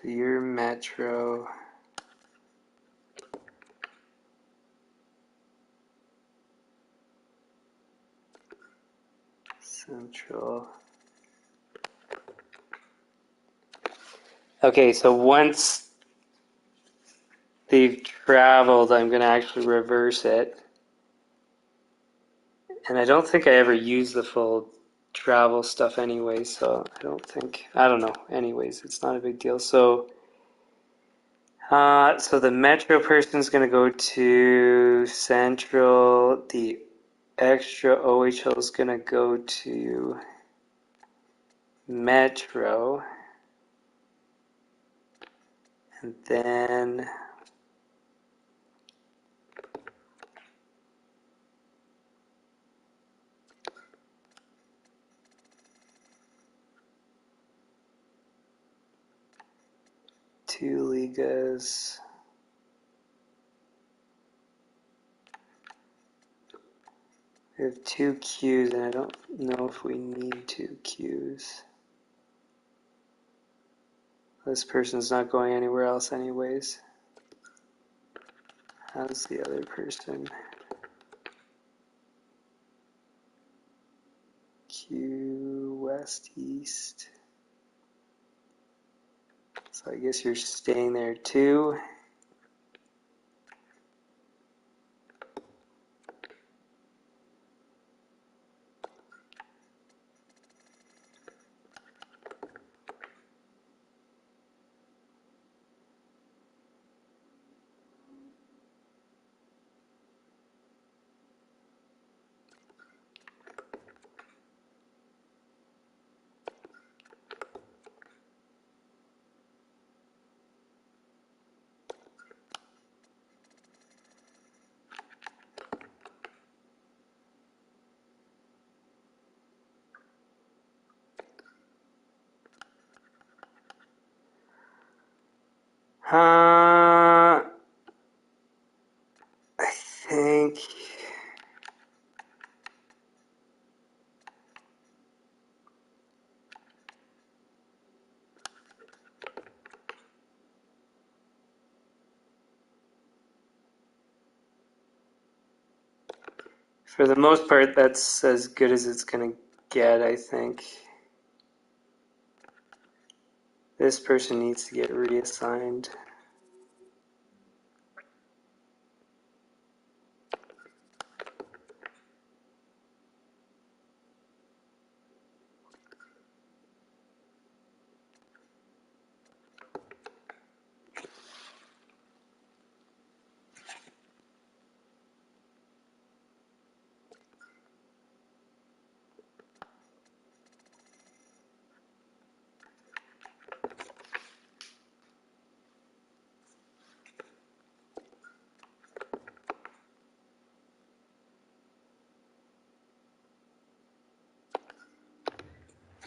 So you're Metro. Central. Okay, so once they've traveled, I'm going to actually reverse it. And I don't think I ever use the full travel stuff anyway, so I don't know. Anyways, it's not a big deal. So So the Metro person's going to go to Central. The extra OHL is going to go to Metro. And then two Ligas. We have two Qs, and I don't know if we need two Qs. This person's not going anywhere else anyways. How's the other person? Q, West, East. So I guess you're staying there too. I think for the most part that's as good as it's going to get, I think. This person needs to get reassigned.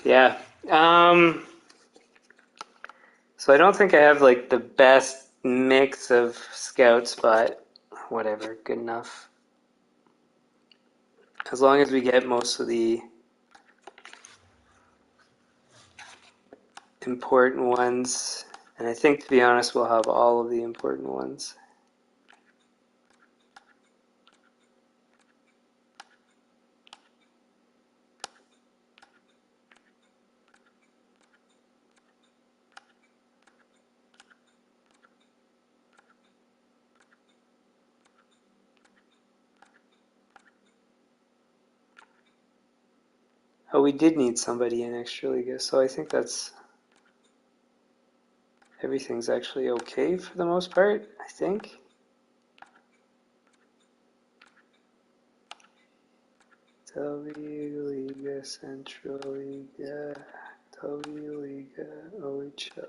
Yeah. So I don't think I have like the best mix of scouts, but whatever, good enough. As long as we get most of the important ones, and I think, to be honest, we'll have all of the important ones. Oh, we did need somebody in Extraliga, so I think that's everything's actually okay for the most part, I think. W Liga, Central Liga, W Liga, OHL.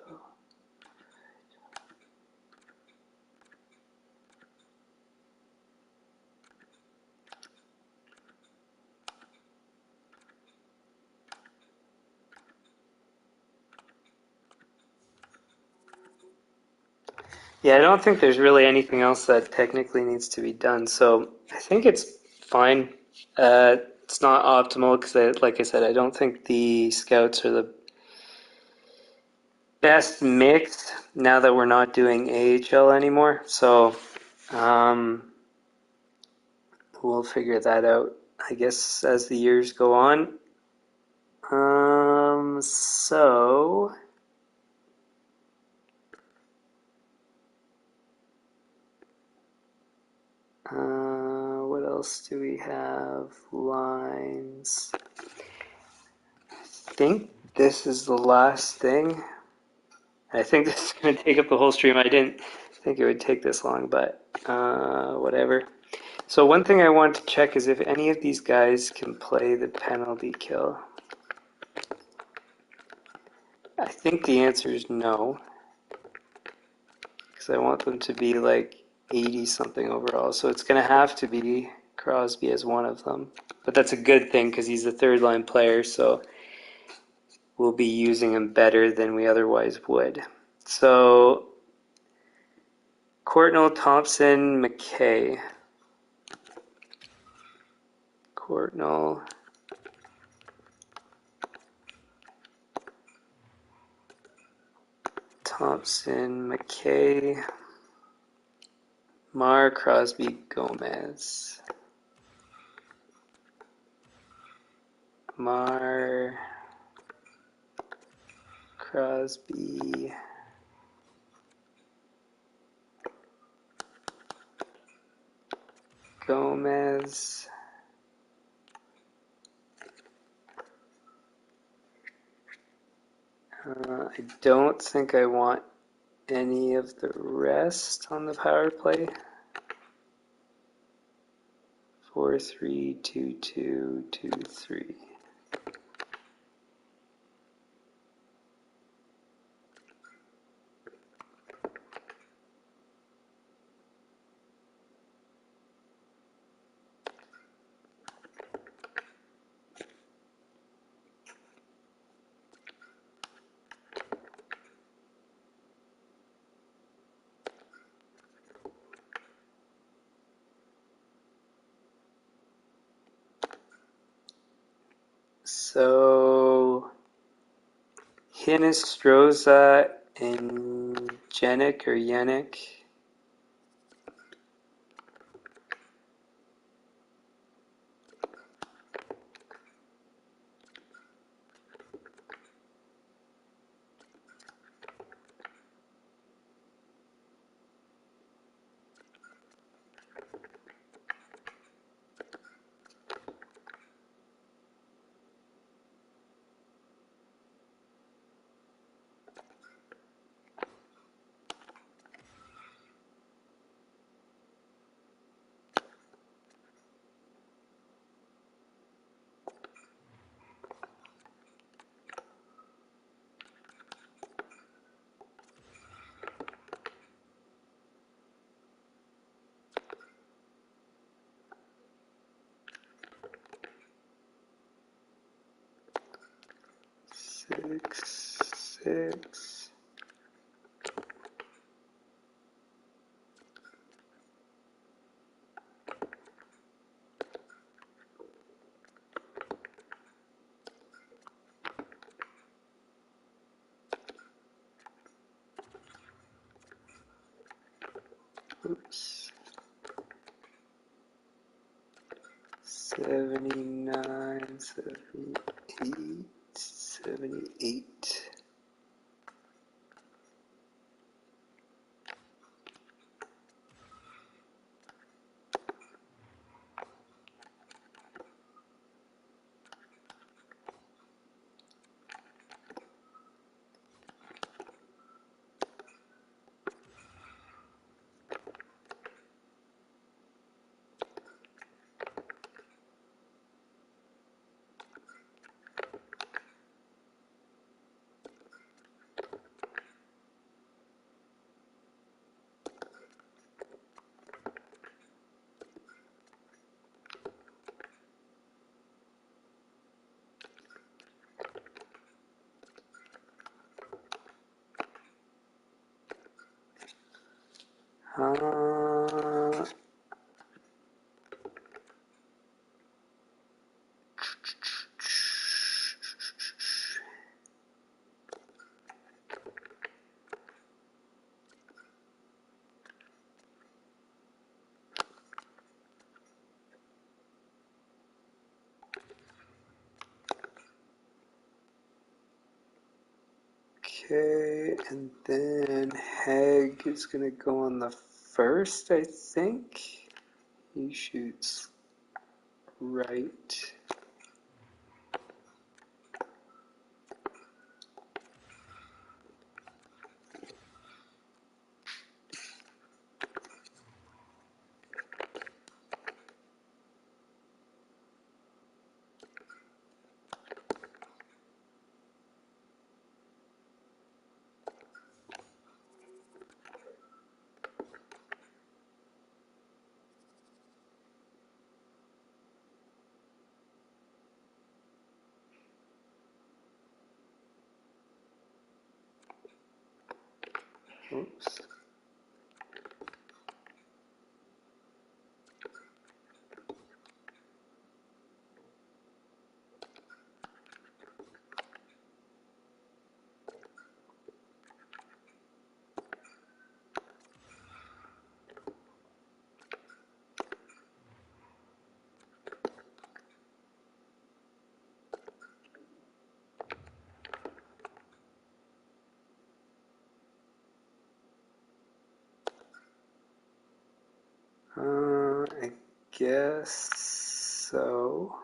Yeah, I don't think there's really anything else that technically needs to be done, so I think it's fine. It's not optimal because, like I said, I don't think the scouts are the best mix now that we're not doing AHL anymore. So we'll figure that out, I guess, as the years go on. So what else do we have? Lines. I think this is the last thing. I think this is going to take up the whole stream. I didn't think it would take this long, but whatever. So one thing I want to check is if any of these guys can play the penalty kill. I think the answer is no, because I want them to be like 80 something overall. So it's going to have to be Crosby as one of them. But that's a good thing because he's the third line player, so we'll be using him better than we otherwise would. So Courtnall, Thompson, McKay. Courtnall, Thompson, McKay, Marr, Crosby, Gomez. Marr, Crosby, Gomez. I don't think I want any of the rest on the power play. 4-3-2-2-2-3. So Hinostroza and Jenik or Yannick. Six. Oops. 79, 78, 78. Okay, and then Hag is going to go on the first, I think. He shoots right. Oops. I guess so.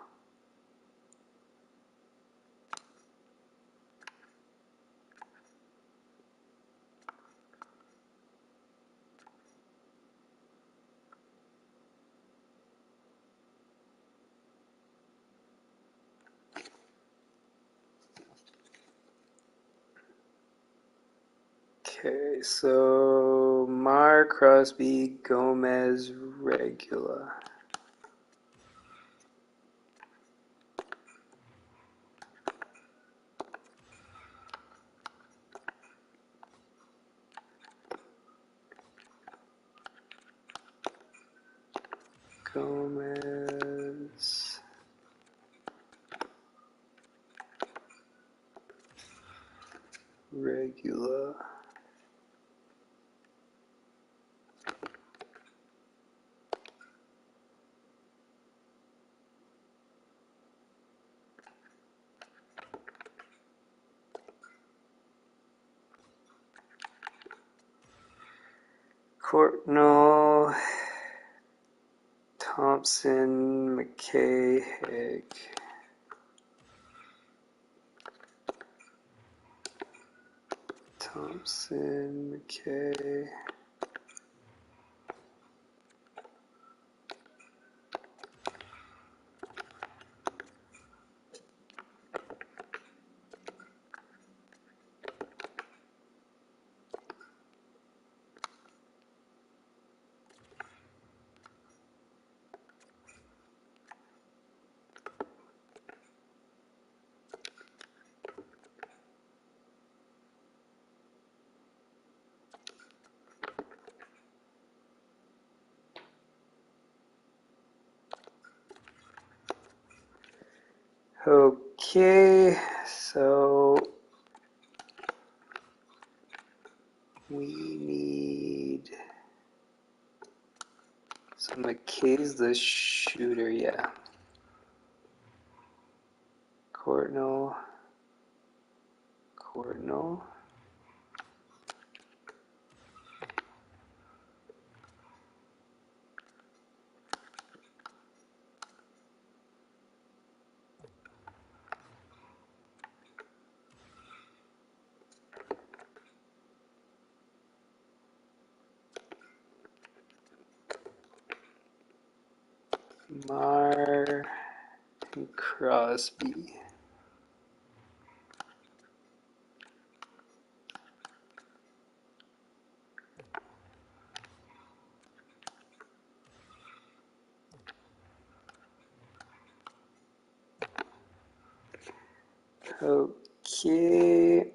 Okay, so Mar, Crosby, Gomez, Regula. Gomez, Regula. Courtnall, Thompson, McKay, Haig. Thompson, McKay. Okay, so we need, so McKay's the shooter, yeah. Courtnall. Mar and Crosby. Okay.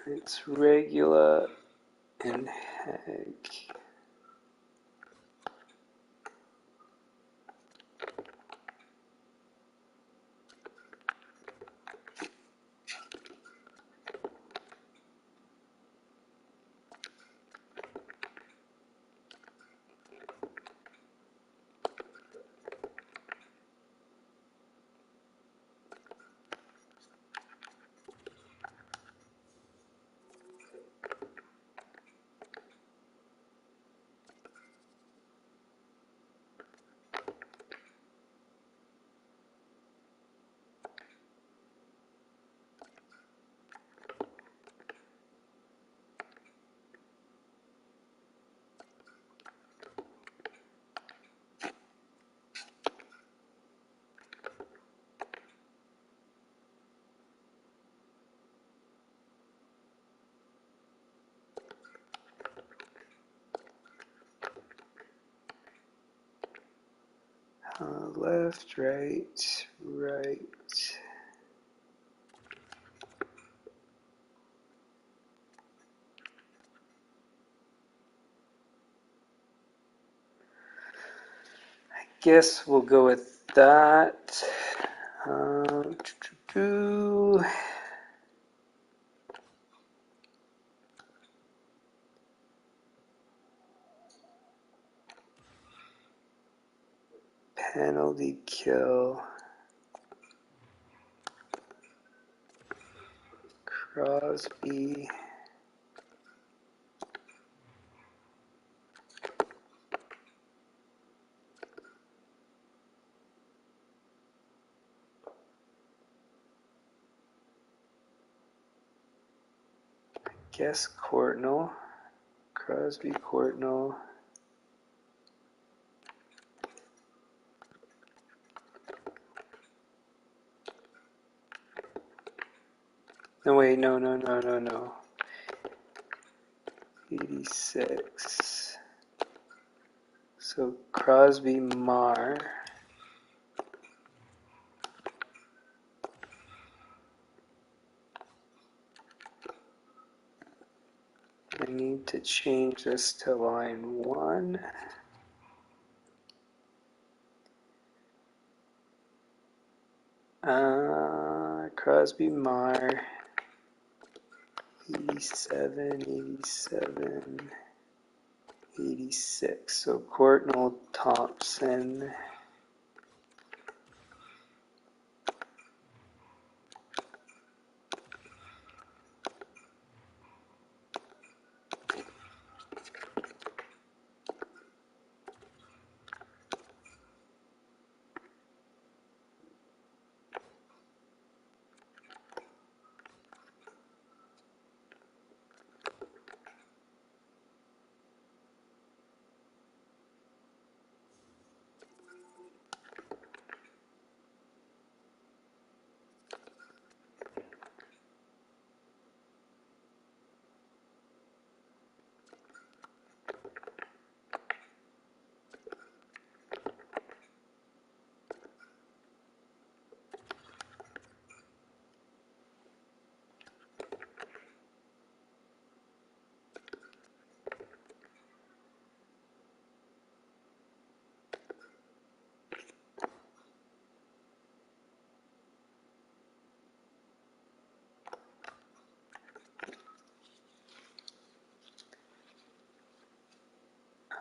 It's Regula and Hag. Left, right. guess we'll go with that. Penalty kill. Crosby. Guess Courtnall. Crosby, Courtnall. No, wait, no. 86. So Crosby, Marr. I need to change this to line 1. Crosby, Marr. 87, 86. So Courtnall, Thompson.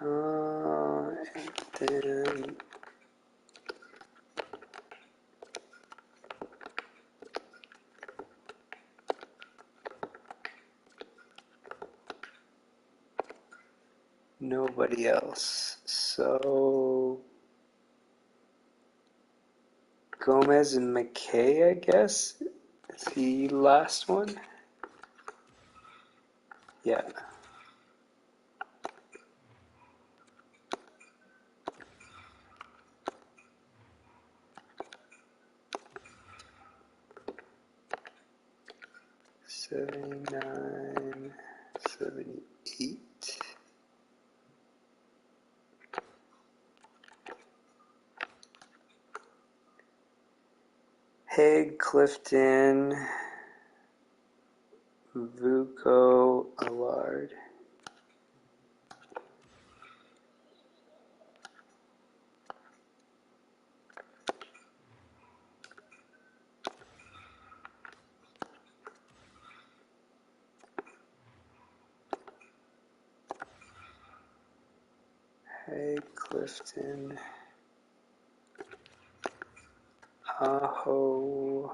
And then nobody else. So Gomez and McKay, I guess, is the last one. Yeah. 79, 78. Haig, Clifton, Vuko, Allard. Haig, Clifton, Aho,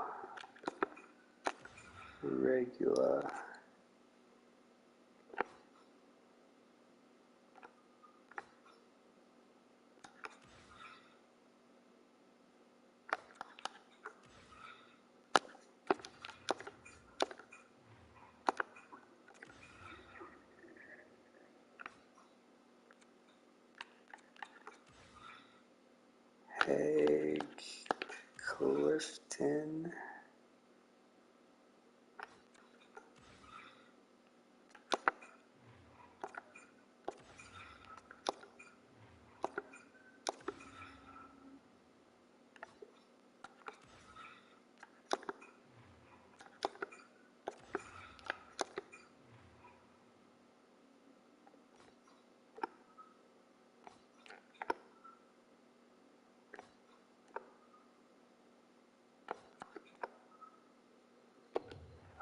Regula. Haig, Clifton,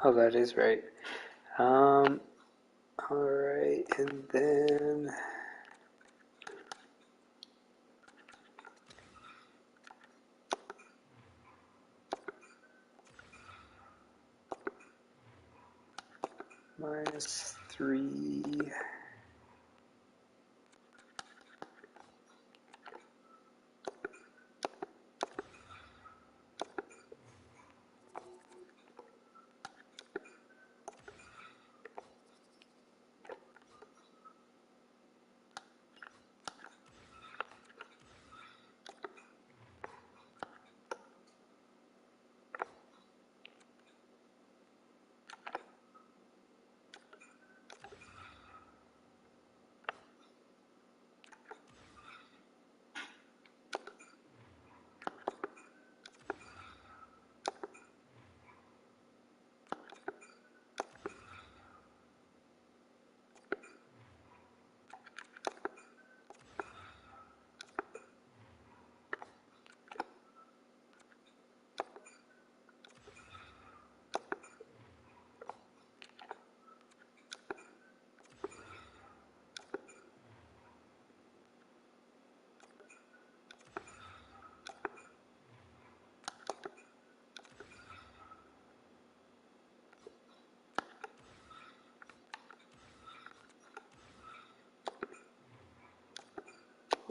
Oh, that is right. All right, and then -3.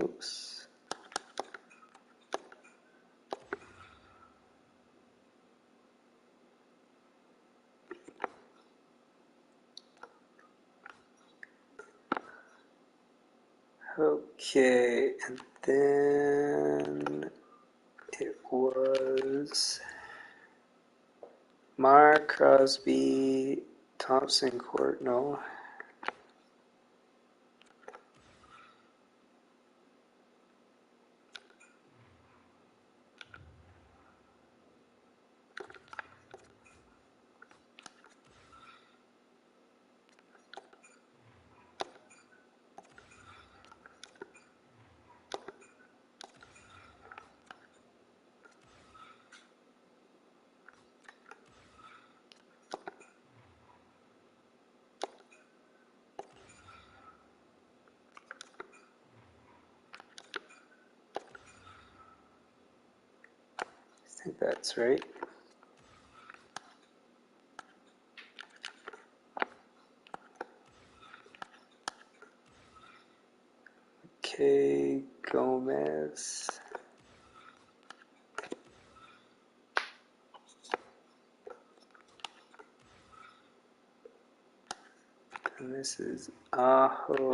Oops. Okay, and then it was Marr, Crosby, Thompson, Courtnall. I think that's right. Okay, Gomez. And this is Aho,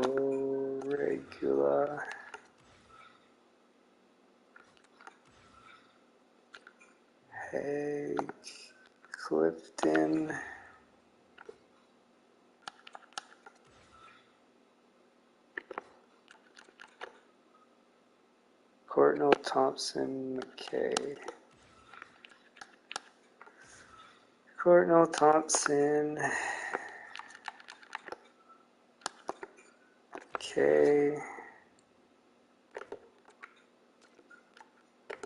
Regula, Haig, Clifton, Courtnall, Thompson, McKay. Courtnall, Thompson, McKay,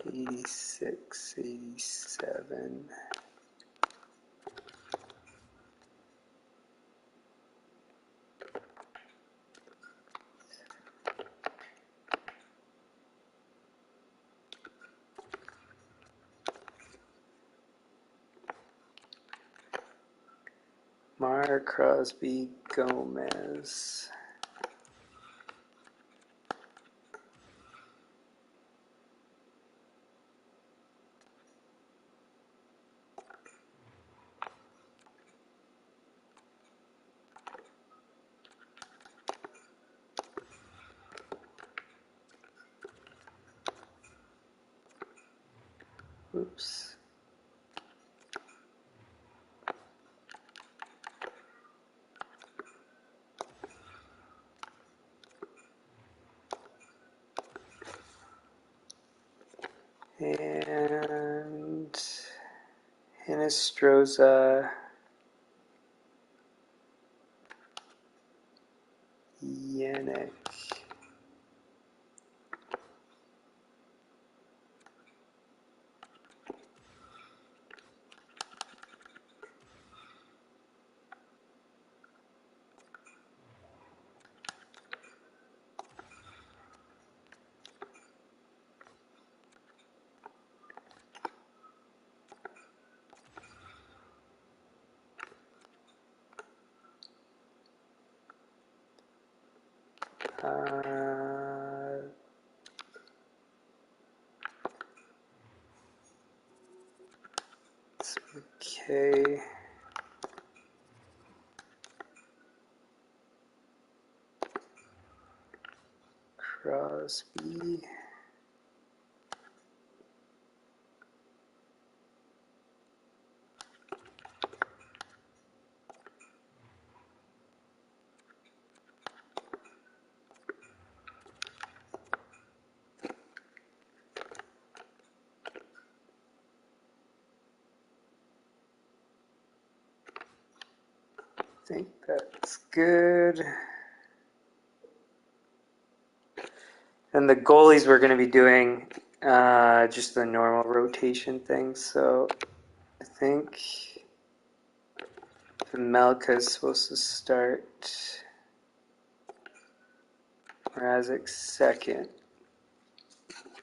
86, 87. Marr, Crosby, Gomez. Oops. And Hinestroza, Yannick. Okay. Crosby. I think that's good. And the goalies we're going to be doing just the normal rotation thing. So I think Melka is supposed to start Mrazek second,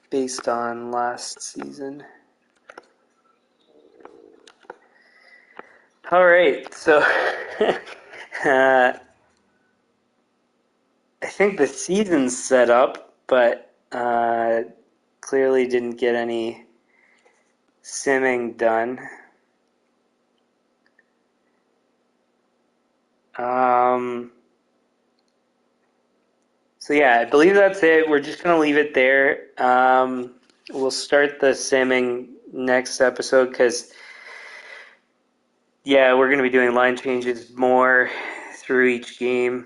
based on last season. All right, so I think the season's set up, but clearly didn't get any simming done. So yeah, I believe that's it. We're just gonna leave it there. We'll start the simming next episode because yeah, we're gonna be doing line changes more through each game.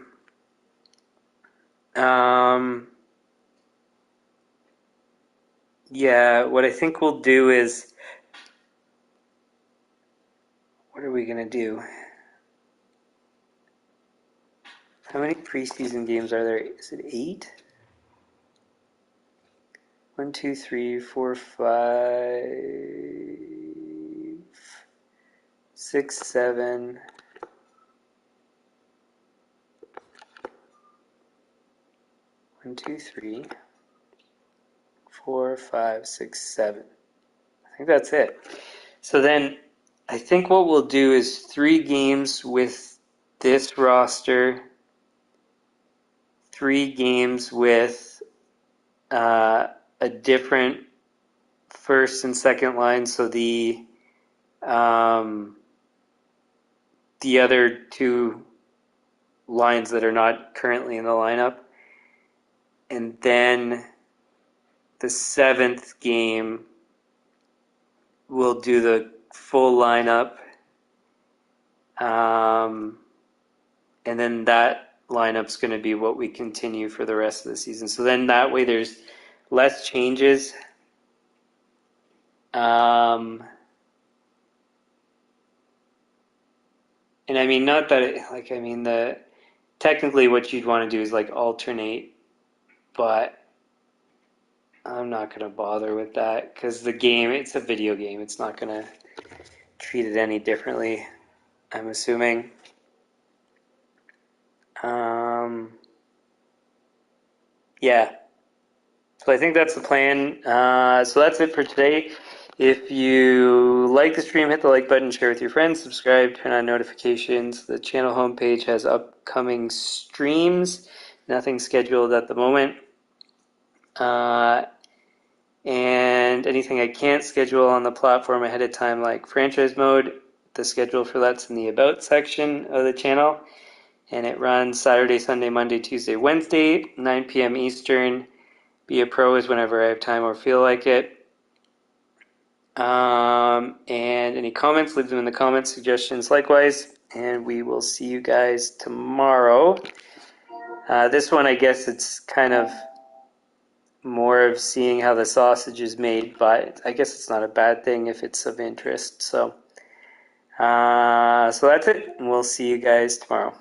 Yeah, what I think we'll do is, what are we gonna do? How many preseason games are there? Is it 8? 1, 2, 3, 4, 5, 6, 7. 1, 2, 3, 4, 5, 6, 7. I think that's it. So then I think what we'll do is 3 games with this roster, 3 games with a different first and second line. So the other 2 lines that are not currently in the lineup. And then the 7th game, we'll do the full lineup. And then that lineup's going to be what we continue for the rest of the season. So then that way there's less changes. And I mean, not that it, like, I mean, technically what you'd want to do is like alternate, but I'm not going to bother with that because the game, it's a video game. It's not going to treat it any differently, I'm assuming. Yeah. So I think that's the plan. So that's it for today. If you like the stream, hit the like button, share with your friends, subscribe, turn on notifications. The channel homepage has upcoming streams. Nothing scheduled at the moment. And anything I can't schedule on the platform ahead of time, like franchise mode, the schedule for that's in the About section of the channel. And it runs Saturday, Sunday, Monday, Tuesday, Wednesday, 9 p.m. Eastern. Be a pro is whenever I have time or feel like it. And any comments, leave them in the comments, suggestions likewise. And we will see you guys tomorrow. This one, I guess it's kind of more of seeing how the sausage is made, but I guess it's not a bad thing if it's of interest. So that's it. And we'll see you guys tomorrow.